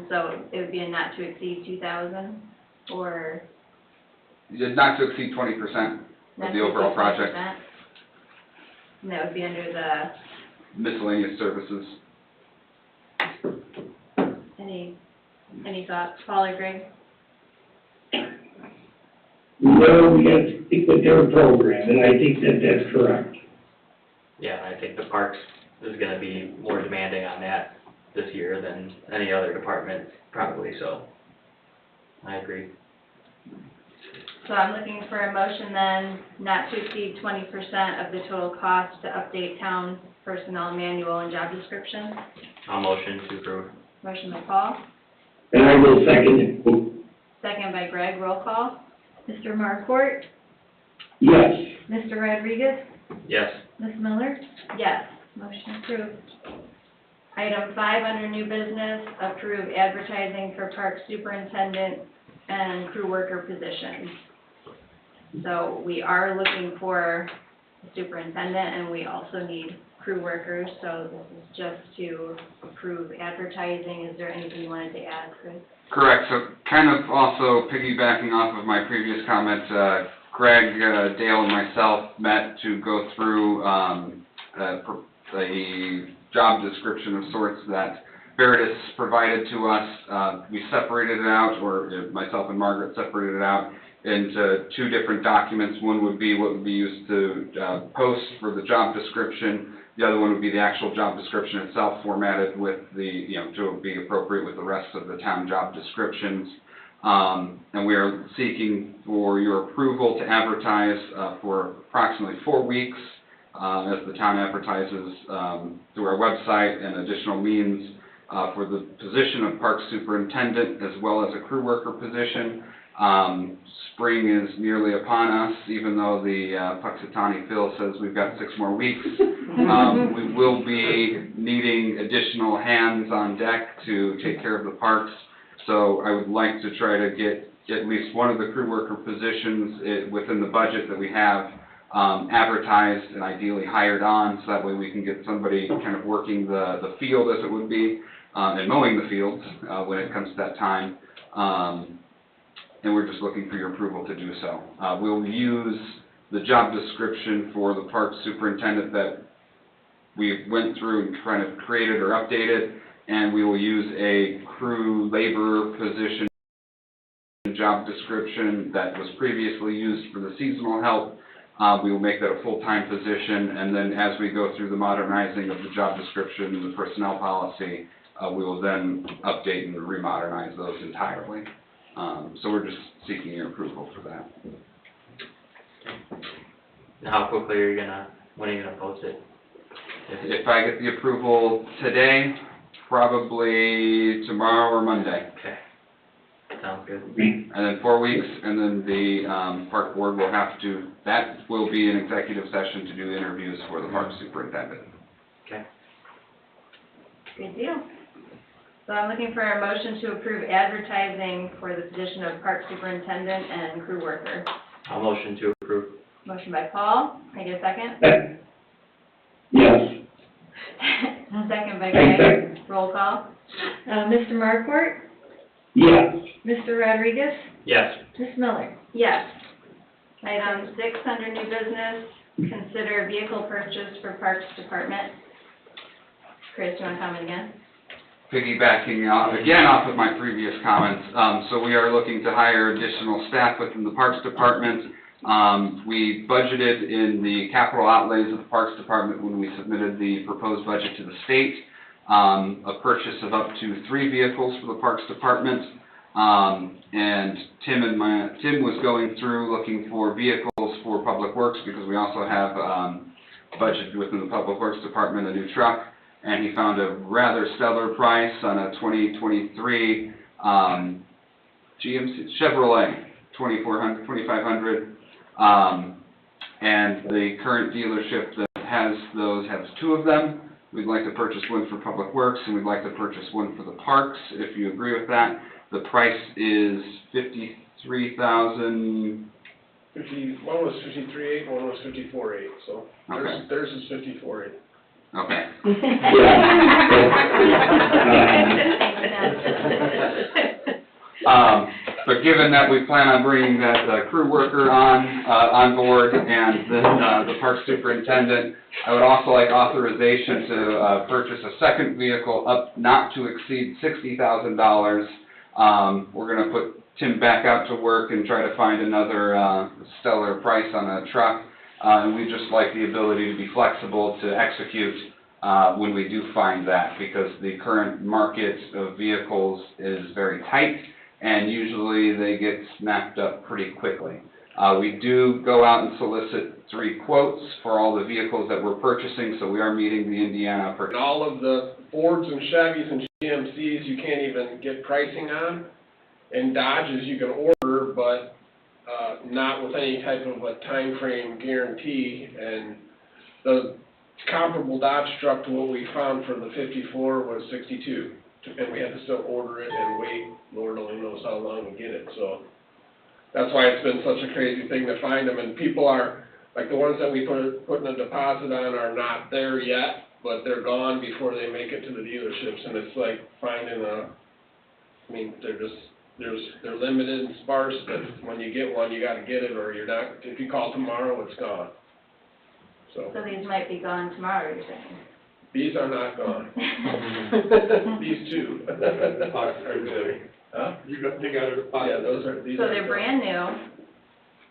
So it would be a not to exceed 2,000, or? Not to exceed 20% of the overall project. And that would be under the? Miscellaneous services. Any thoughts, Paul or Greg? No, we have to stick with their program, and I think that that's correct. Yeah, I think the parks is gonna be more demanding on that this year than any other department, probably, so I agree. So I'm looking for a motion then, not to exceed 20% of the total cost to update town personnel manual and job description. I'll motion to approve. Motion by Paul, And I will second it. second by Greg, roll call. Mr. Markort, Yes. Mr. Rodriguez, Yes. Ms. Miller, Yes. motion approved. Item 5 under new business, approve advertising for park superintendent and crew worker positions. So we are looking for a superintendent, and we also need crew workers, so this is just to approve advertising. Is there anything you wanted to add, Chris? Correct. So kind of also piggybacking off of my previous comment, Greg, Dale, and myself met to go through a job description of sorts that Veritas provided to us. We separated it out, or myself and Margaret separated it out into 2 different documents. One would be what would be used to post for the job description. The other one would be the actual job description itself, formatted with the, to be appropriate with the rest of the town job descriptions. And we are seeking for your approval to advertise for approximately 4 weeks as the town advertises through our website and additional means for the position of park superintendent as well as a crew worker position. Spring is nearly upon us, even though the Puxatawny Phil says we've got 6 more weeks. We will be needing additional hands on deck to take care of the parks, so I would like to try to get at least one of the crew worker positions within the budget that we have advertised and ideally hired on, so that way we can get somebody kind of working the field, as it would be, and mowing the fields when it comes to that time. And we're just looking for your approval to do so. We'll use the job description for the park superintendent that we went through and kind of created or updated, and we will use a crew laborer position job description that was previously used for the seasonal help. We will make that a full-time position, and then as we go through the modernizing of the job description and the personnel policy, we will then update and remodernize those entirely. So we're just seeking your approval for that. And how quickly are you when are you gonna post it? If I get the approval today, probably tomorrow or Monday. Okay, sounds good. And then 4 weeks, and then the park board will have to, that will be an executive session to do interviews for the park superintendent. Okay. Good deal. So I'm looking for a motion to approve advertising for the position of park superintendent and crew worker. I'll motion to approve. Motion by Paul, can I get a second? Yes. Second by I Greg, roll call. Mr. Markort, Yes. Mr. Rodriguez? Yes. Ms. Miller? Yes. Item 6, under new business, consider vehicle purchase for Parks Department. Chris, do you want to comment again? Piggybacking off of my previous comments, so we are looking to hire additional staff within the Parks Department. We budgeted in the capital outlays of the Parks Department when we submitted the proposed budget to the state, a purchase of up to 3 vehicles for the Parks Department. And Tim was going through looking for vehicles for Public Works, because we also have budgeted within the Public Works Department a new truck. And he found a rather stellar price on a 2023 GMC Chevrolet 2500. And the current dealership that has those has 2 of them. We'd like to purchase one for Public Works, and we'd like to purchase one for the parks, if you agree with that. The price is $53,000. One was 53.8, one was 54.8, so Okay. theirs is 54.8. Okay. But given that we plan on bringing that crew worker on board, and then the park superintendent, I would also like authorization to purchase a second vehicle up not to exceed $60,000. We're going to put Tim back out to work and try to find another stellar price on a truck. And we just like the ability to be flexible to execute when we do find that, because the current market of vehicles is very tight, and usually they get snapped up pretty quickly. We do go out and solicit 3 quotes for all the vehicles that we're purchasing, so we are meeting the Indiana And all of the Fords and Chevys and GMCs, you can't even get pricing on. And Dodges, you can order, but not with any type of a time frame guarantee. And the comparable Dodge truck to what we found for the 54 was 62. And we had to still order it and wait, Lord only knows how long to get it. So that's why it's been such a crazy thing to find them. And people are, like the ones that we putting a deposit on are not there yet, but they're gone before they make it to the dealerships. And it's like finding they're limited and sparse, but when you get one, you gotta get it, or you're not, if you call tomorrow, it's gone. So, So these might be gone tomorrow, you're saying? these are not gone. These 2. Huh? They got a deposit. Yeah, those are, these So are. they're brand new.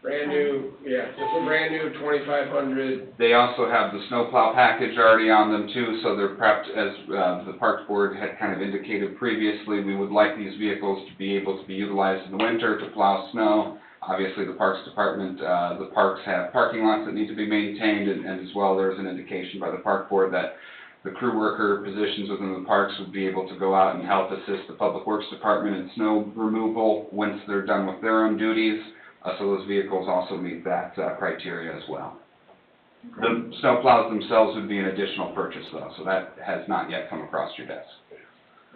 Brand new, yeah, it's a brand new 2500. They also have the snowplow package already on them too, so they're prepped, as the Parks Board had kind of indicated previously. We would like these vehicles to be able to be utilized in the winter to plow snow. Obviously, the Parks Department, the parks have parking lots that need to be maintained, and as well, there's an indication by the Park Board that the crew worker positions within the parks would be able to go out and help assist the Public Works Department in snow removal once they're done with their own duties. So those vehicles also meet that criteria as well. The snowplows themselves would be an additional purchase though, so that has not yet come across your desk.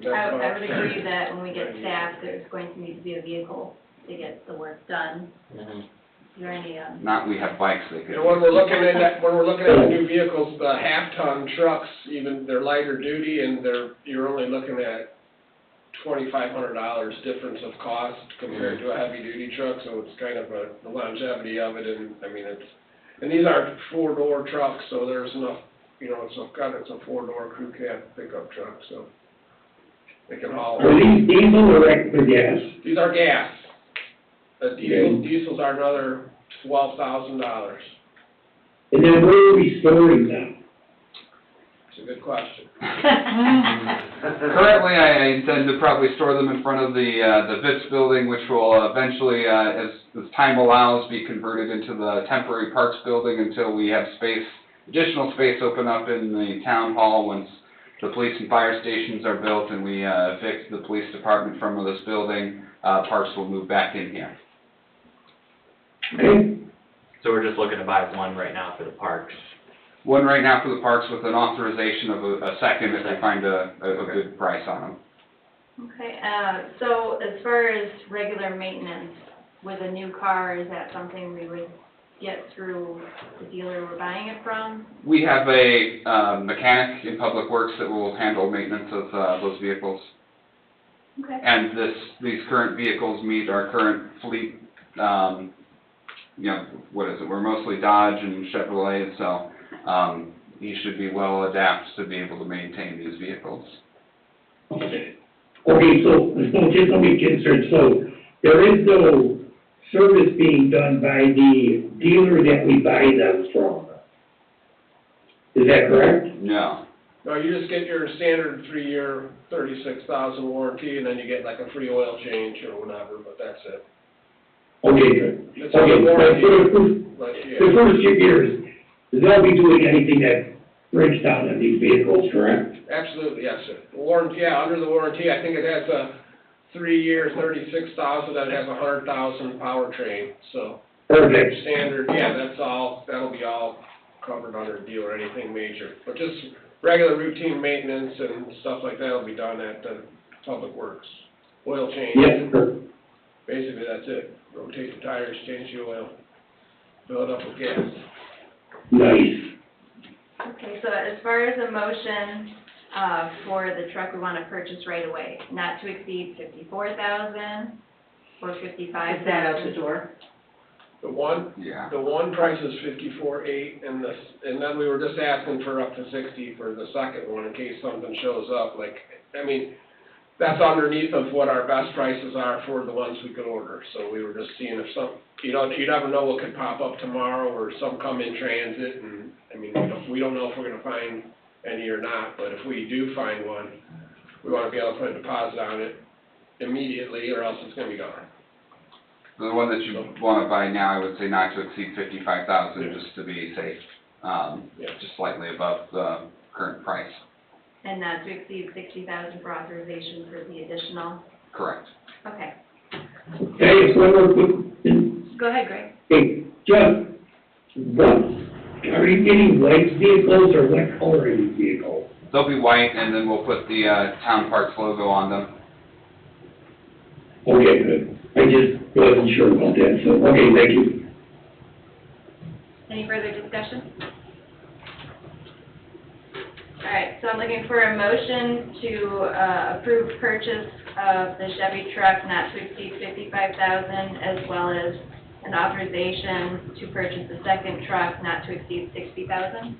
I would agree that when we get staff, there's going to need to be a vehicle to get the work done. Is there any, Not, we have bikes they could. And when we're looking at the new vehicles, the half-ton trucks, even, they're lighter duty, and you're only looking at $2,500 difference of cost compared to a heavy-duty truck, so it's kind of the longevity of it, and, I mean, and these are 4-door trucks, so there's enough, it's a 4-door crew cab pickup truck, so they can haul. Are these diesel or regular gas? These are gas. Diesels are another $12,000. And then where are we storing them? It's a good question. Currently, I intend to probably store them in front of the VIPS building, which will eventually, as time allows, be converted into the temporary parks building until we have additional space open up in the town hall once the police and fire stations are built and we evict the police department from this building. Parks will move back in here. Okay. So we're just looking to buy one right now for the parks. One right now for the parks with an authorization of a second if we find a good price on them. okay, so as far as regular maintenance with a new car, is that something we would get through the dealer we're buying it from? We have a mechanic in Public Works that will handle maintenance of those vehicles. Okay. And these current vehicles meet our current fleet, you know, what is it, we're mostly Dodge and Chevrolet, so, he should be well adapted to be able to maintain these vehicles. Okay, so there's no, just don't be concerned, so there is no service being done by the dealer that we buy them from? Is that correct? No. No, you just get your standard 3-year, 36,000 warranty, and then you get like a free oil change or whatever, but that's it. Okay, good. It's Okay, a but warranty, for the first, but the yeah, first few years, they'll be doing anything that breaks down on these vehicles, correct? absolutely, yes, sir. Warranty, yeah, under the warranty, I think it has a 3-year, 36,000, that has a 100,000 powertrain, so. Perfect. Standard, yeah, that's all, that'll be all covered under a deal or anything major. But just regular routine maintenance and stuff like that will be done at the Public Works. Oil change. Yes, sir. Basically, that's it. Rotate the tires, change the oil, fill it up with gas. Nice. Okay, so as far as a motion, for the truck we want to purchase right away, not to exceed 54,000 or 55,000. Is that out the door? The one, Yeah. the one price is 54.8, and then we were just asking for up to 60 for the second one in case something shows up, like, I mean, that's underneath of what our best prices are for the ones we could order, so we were just seeing if some, you never know what could pop up tomorrow, or some come in transit, and, I mean, we don't know if we're gonna find any or not, but if we do find one, we wanna be able to put a deposit on it immediately, or else it's gonna be gone. The one that you wanna buy now, I would say not to exceed 55,000, just to be safe, just slightly above the current price. And not to exceed 60,000 for authorization for the additional, Correct. okay. Hey, it's one more quick, Go ahead, Greg. hey, Jeff, what, are you getting white vehicles or what color are these vehicles? They'll be white, and then we'll put the, Town Parks logo on them. Okay, good. I just wasn't sure about that, so, okay, thank you. Any further discussion? All right, so I'm looking for a motion to approve purchase of the Chevy truck not to exceed 55,000, as well as an authorization to purchase the second truck not to exceed 60,000.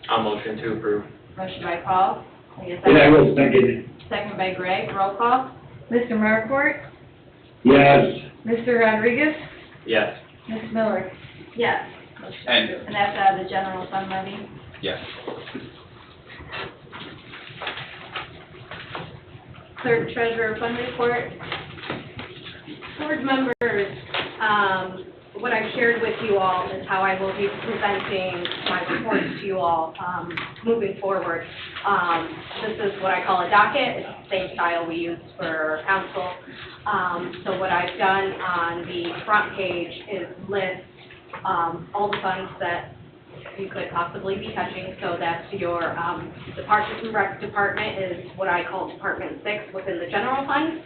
I'll motion to approve. Motion by Paul. Can I get a And I second? will second, Second by Greg. Roll call. Mr. Markort, yes. Mr. Rodriguez, Yes. Ms. Miller. Yes. Motion And- approved. And that's out of the general fund levy. Yes. Clerk treasurer fund report. Board members, what I've shared with you all is how I will be presenting my reports to you all, moving forward. This is what I call a docket. It's the same style we use for council. So what I've done on the front page is list, all the funds that you could possibly be touching. So that's your, the Parks and Rec department is what I call Department 6 within the general fund.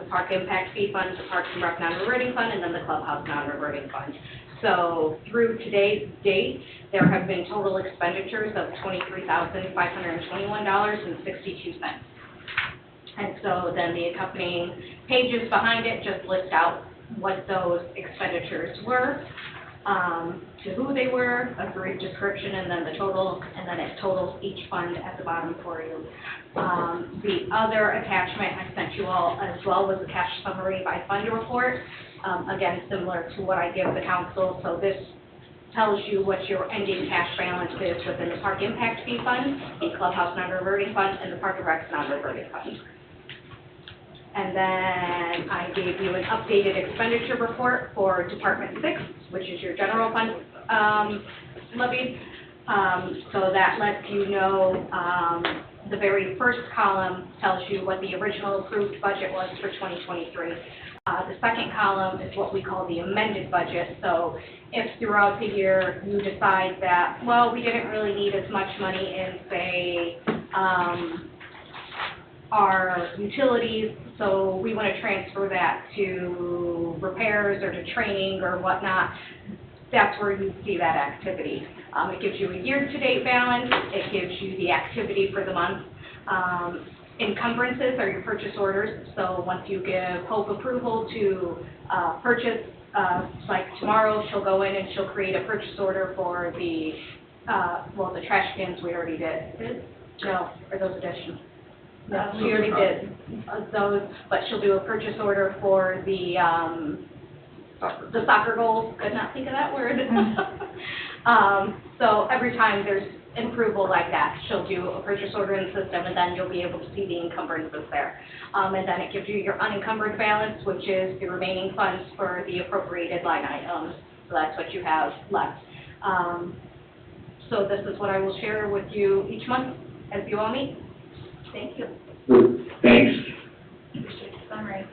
The Park Impact Fee Fund, the Parks and Rec non-reverting fund, and then the Clubhouse non-reverting fund. So through today's date, there have been total expenditures of $23,521.62. And so then the accompanying pages behind it just list out what those expenditures were, to who they were, a brief description, and then the total, and then it totals each fund at the bottom for you. The other attachment I sent you all as well was the cash summary by fund report. Again, similar to what I give the council, so this tells you what your ending cash balance is within the Park Impact Fee Fund, the Clubhouse non-reverting fund, and the Park and Rec non-reverting fund. And then I gave you an updated expenditure report for Department 6, which is your general fund levy. So that lets you know, the very first column tells you what the original approved budget was for 2023. The second column is what we call the amended budget. So if throughout the year you decide that, well, we didn't really need as much money in, say, our utilities, so we want to transfer that to repairs or to training or whatnot, that's where you see that activity. It gives you a year-to-date balance, it gives you the activity for the month, encumbrances are your purchase orders. So once you give Hope approval to purchase, like tomorrow, she'll go in and she'll create a purchase order for the, the trash cans we already did. No, or those additional. No, she already did those, but she'll do a purchase order for the soccer goals. Could not think of that word. So every time there's an approval like that, she'll do a purchase order in the system, and then you'll be able to see the encumbrances there. And then it gives you your unencumbered balance, which is the remaining funds for the appropriated line items. So that's what you have left. So this is what I will share with you each month as you all meet. Thank you. Good, thanks. Appreciate the summary.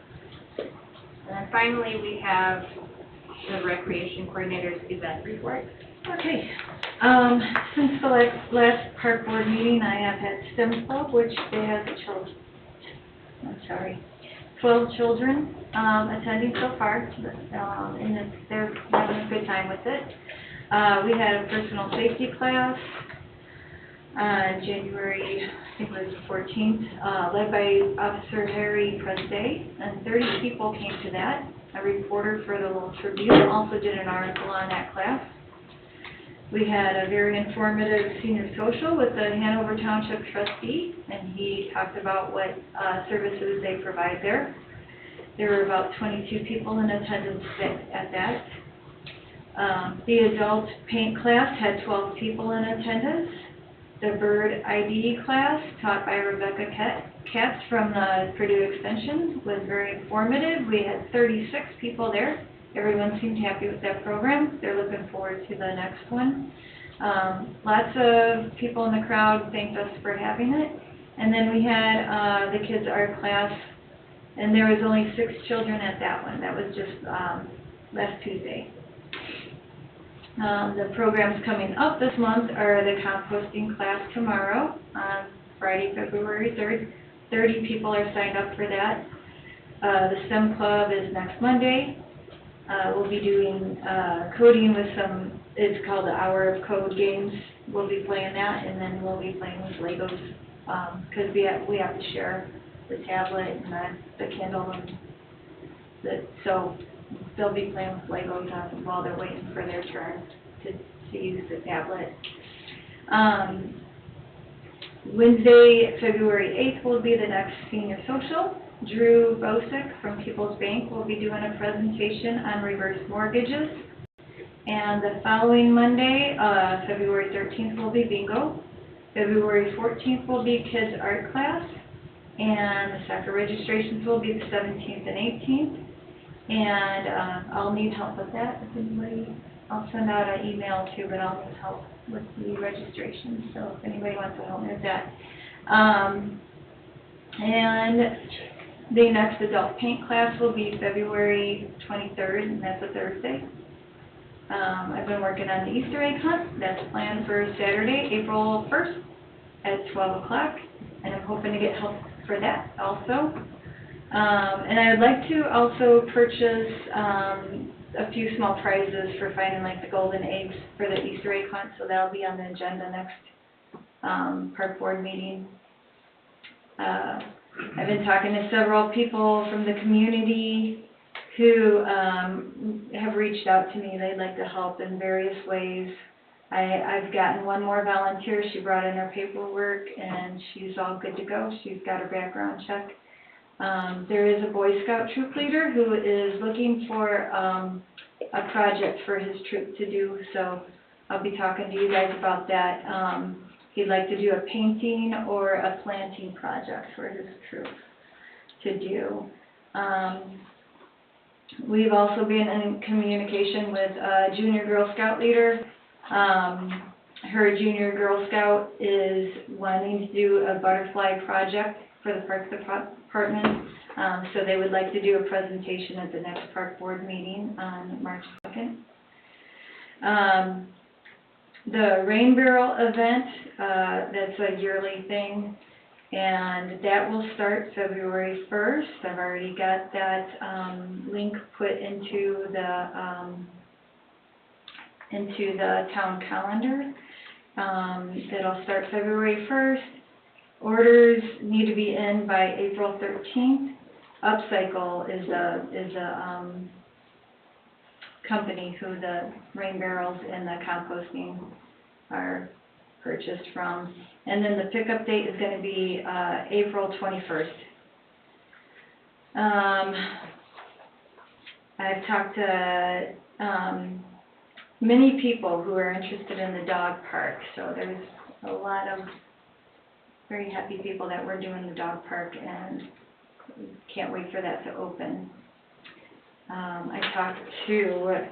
And then finally, we have the recreation coordinator's event report. Okay, since the last park board meeting, I have had STEM Club, which they have 12 children, attending so far, and they're having a good time with it. We had a personal safety class, January, I think it was the 14th, led by Officer Harry Presday, and 30 people came to that. A reporter for the Lowell Tribune also did an article on that class. We had a very informative senior social with the Hanover Township trustee, and he talked about what services they provide there. There were about 22 people in attendance at that. The adult paint class had 12 people in attendance. The bird ID class, taught by Rebecca Katz from the Purdue Extension, was very informative. We had 36 people there. Everyone seemed happy with that program. They're looking forward to the next one. Lots of people in the crowd thanked us for having it. And then we had the kids' art class, and there was only 6 children at that one. That was just last Tuesday. The programs coming up this month are the composting class tomorrow, on Friday, February 3rd. 30 people are signed up for that. The STEM Club is next Monday. We'll be doing coding with some, it's called the Hour of Code games. We'll be playing that, and then we'll be playing with Legos, because we have to share the tablet and the Kindle, and so they'll be playing with Legos while they're waiting for their turn to use the tablet. Wednesday, February 8th will be the next senior social. Drew Bosick from People's Bank will be doing a presentation on reverse mortgages. And the following Monday, February 13th, will be bingo. February 14th will be kids' art class. And the soccer registrations will be the 17th and 18th. And I'll need help with that. If anybody, I'll send out an email too, but I'll need help with the registration. So if anybody wants to help me with that. And the next adult paint class will be February 23rd, and that's a Thursday. I've been working on the Easter egg hunt. That's planned for Saturday, April 1st at 12 o'clock, and I'm hoping to get help for that also. And I would like to also purchase a few small prizes for finding like the golden eggs for the Easter egg hunt, so that'll be on the agenda next park board meeting. I've been talking to several people from the community who have reached out to me. They'd like to help in various ways. I've gotten one more volunteer. She brought in her paperwork, and she's all good to go. She's got her background check. There is a Boy Scout troop leader who is looking for a project for his troop to do, so I'll be talking to you guys about that. He'd like to do a painting or a planting project for his troop to do. We've also been in communication with a junior Girl Scout leader. Her junior Girl Scout is wanting to do a butterfly project for the Parks Department. So they would like to do a presentation at the next park board meeting on March 2nd. The Rain Barrel event, that's a yearly thing, and that will start February 1st. I've already got that link put into the town calendar. That'll start February 1st. orders need to be in by April 13th. Upcycle is a company who the rain barrels and the composting are purchased from. And then the pickup date is gonna be, April 21st. I've talked to, many people who are interested in the dog park, so there's a lot of very happy people that we're doing the dog park, and can't wait for that to open. I talked to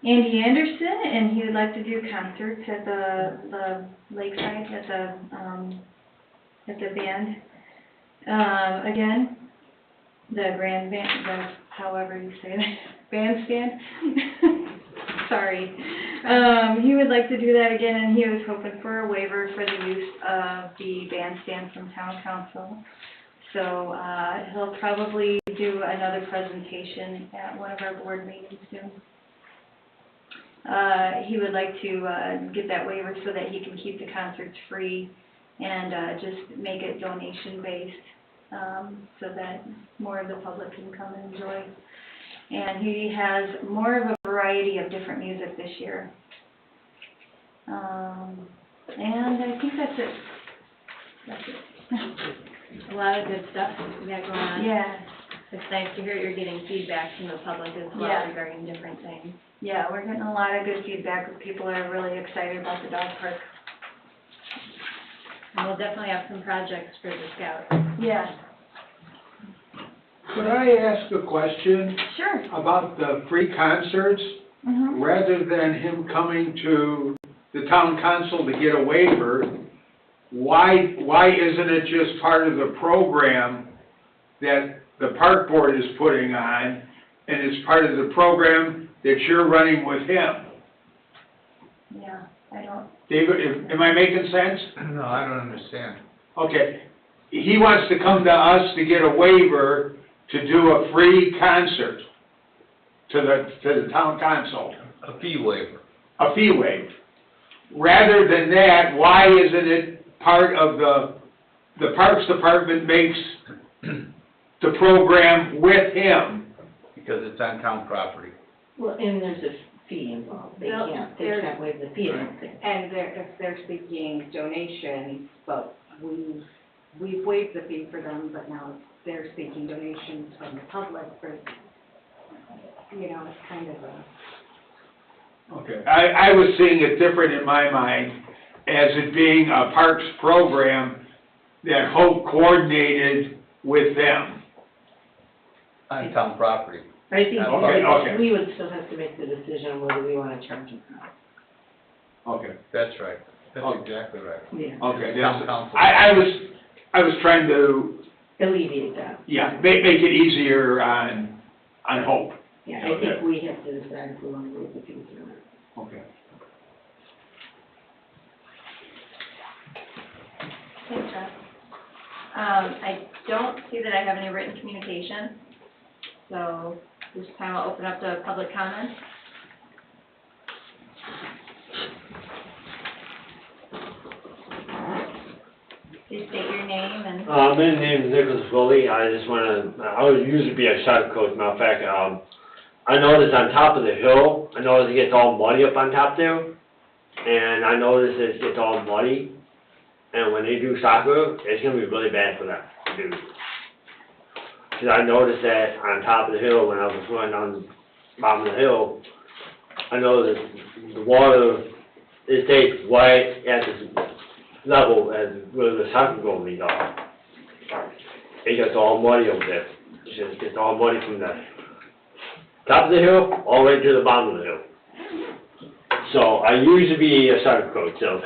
Andy Anderson, and he would like to do concerts at the lakeside, at the band. Again, the grand band, however you say that, bandstand. Sorry. He would like to do that again, and he was hoping for a waiver for the use of the bandstand from town council. So, he'll probably do another presentation at one of our board meetings soon. He would like to, get that waiver so that he can keep the concerts free and, just make it donation-based, so that more of the public can come and enjoy. And he has more of a variety of different music this year. And I think that's it. That's it. A lot of good stuff we got going on. Yeah, It's nice to hear you're getting feedback from the public as well Yeah. regarding different things. yeah, we're getting a lot of good feedback. People are really excited about the dog park. And we'll definitely have some projects for the scouts. Yeah, Could I ask a question sure. about the free concerts? Mm-hmm. Rather than him coming to the town council to get a waiver, why isn't it just part of the program that the park board is putting on, and it's part of the program that you're running with him? Yeah, I don't, David, am I making sense? No, I don't understand. Okay, he wants to come to us to get a waiver to do a free concert to the town council, A fee waiver. a fee waiver. Rather than that, why isn't it part of the Parks Department makes the program with him? Because it's on town property. Well, and there's a fee involved, they No, can't there's- waive the fee, I don't think. And if they're seeking donations, but we've waived the fee for them, but now they're seeking donations from the public for, it's kind of a. Okay. I was seeing it different in my mind, as it being a parks program that Hope coordinated with them. On town property. But I think Okay. we would still have to make the decision whether we want to charge them or not. Okay. That's right. That's Oh. exactly right. Yeah, Okay. Town council. I was trying to, alleviate that. make it easier on Hope. Yeah, I think we have to decide if we want to waive the fees or not. Okay. Thanks, Jeff. I don't see that I have any written communication, so this time I'll open up to public comment. Please state your name and, My name is Nicholas Foley. I just I would usually be a shot coach. Matter of fact, I noticed on top of the hill, I noticed it gets all muddy up on top there. And I noticed it gets all muddy. And when they do soccer, it's gonna be really bad for them to do. Cause I noticed that on top of the hill, when I was running on the bottom of the hill, I noticed the water, it stays right at this level as where the soccer goal leads off. It gets all muddy over there. It just gets all muddy from the top of the hill all the way to the bottom of the hill. So I used to be a soccer coach, so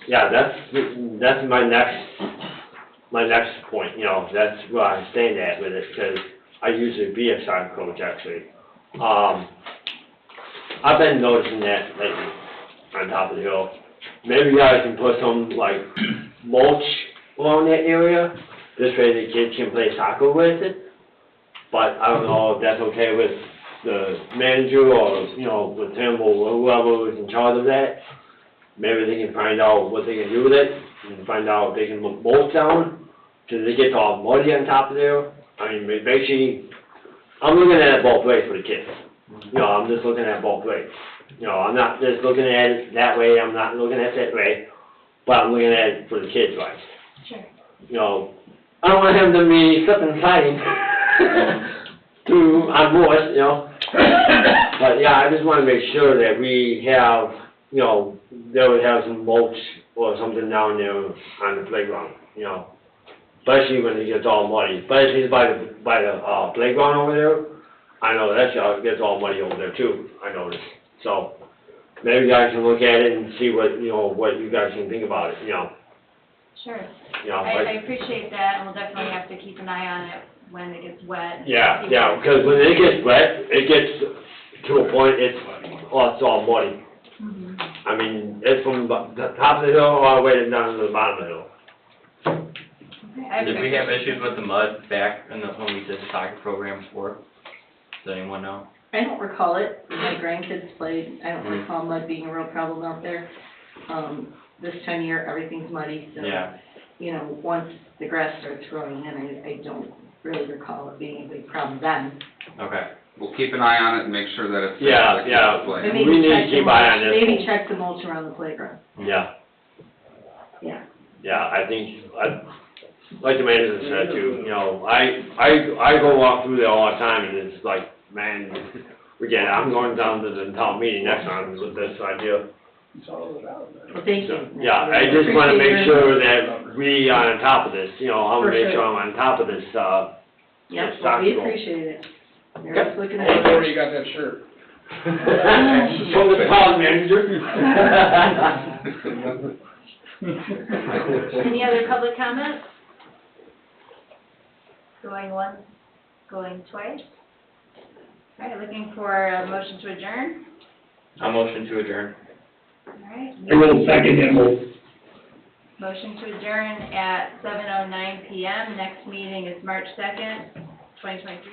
yeah, that's my next point. That's where I stand at with it, because I used to be a soccer coach actually. I've been noticing that lately on top of the hill. Maybe you guys can put some like mulch along that area, this way the kids can play soccer with it. But I don't know if that's okay with the manager or, with him or whoever is in charge of that. maybe they can find out what they can do with it, and find out if they can put bolts down, till they get all muddy on top of there. I mean, basically, I'm looking at it both ways for the kids. You know, I'm just looking at it both ways. You know, I'm not just looking at it that way, I'm not looking at it that way, but I'm looking at it for the kids' right. Sure. You know, I don't want him to be slipping and sliding on boards, you know. But yeah, I just wanna make sure that we have, you know, they would have some mulch or something down there on the playground, you know. Especially when it gets all muddy, especially by the playground over there. I know that's, it gets all muddy over there too, I noticed. So, maybe you guys can look at it and see what, you know, what you guys can think about it, you know. Sure. You know, I appreciate that, and we'll definitely have to keep an eye on it when it gets wet. yeah, because when it gets wet, it gets to a point, it's all muddy. Mhm. I mean, it's from the top of the hill all the way down to the bottom of the hill. Okay, I Did we have appreciate issues with the mud back when we did the soccer program before? Does anyone know? I don't recall it, my grandkids played, I don't recall mud being a real problem out there. This time of year, everything's muddy, so, Yeah. you know, once the grass starts growing in, I don't really recall it being a big problem then. Okay. We'll keep an eye on it and make sure that it's. Yeah, safe for yeah. kids to play. But We maybe need to check the keep eye on mulch, this. maybe check the mulch around the playground, Yeah. yeah. Yeah, I think, like the manager said too, you know, I go walk through there all the time and it's like, man, forget it, I'm going down to the town meeting next time with this idea. Well, thank So, you. yeah, I just wanna Appreciate make your- sure that we are on top of this, you know, I wanna For make sure. sure I'm on top of this, Yep, well, we Tactical. appreciate it. They're just looking I at wonder where it. you got that shirt. From the town manager. Any other public comments? Going once, going twice? All right, looking for a motion to adjourn? A motion to adjourn. All right. I will second that motion. Motion to adjourn at 7:09 PM. Next meeting is March 2nd, 2023.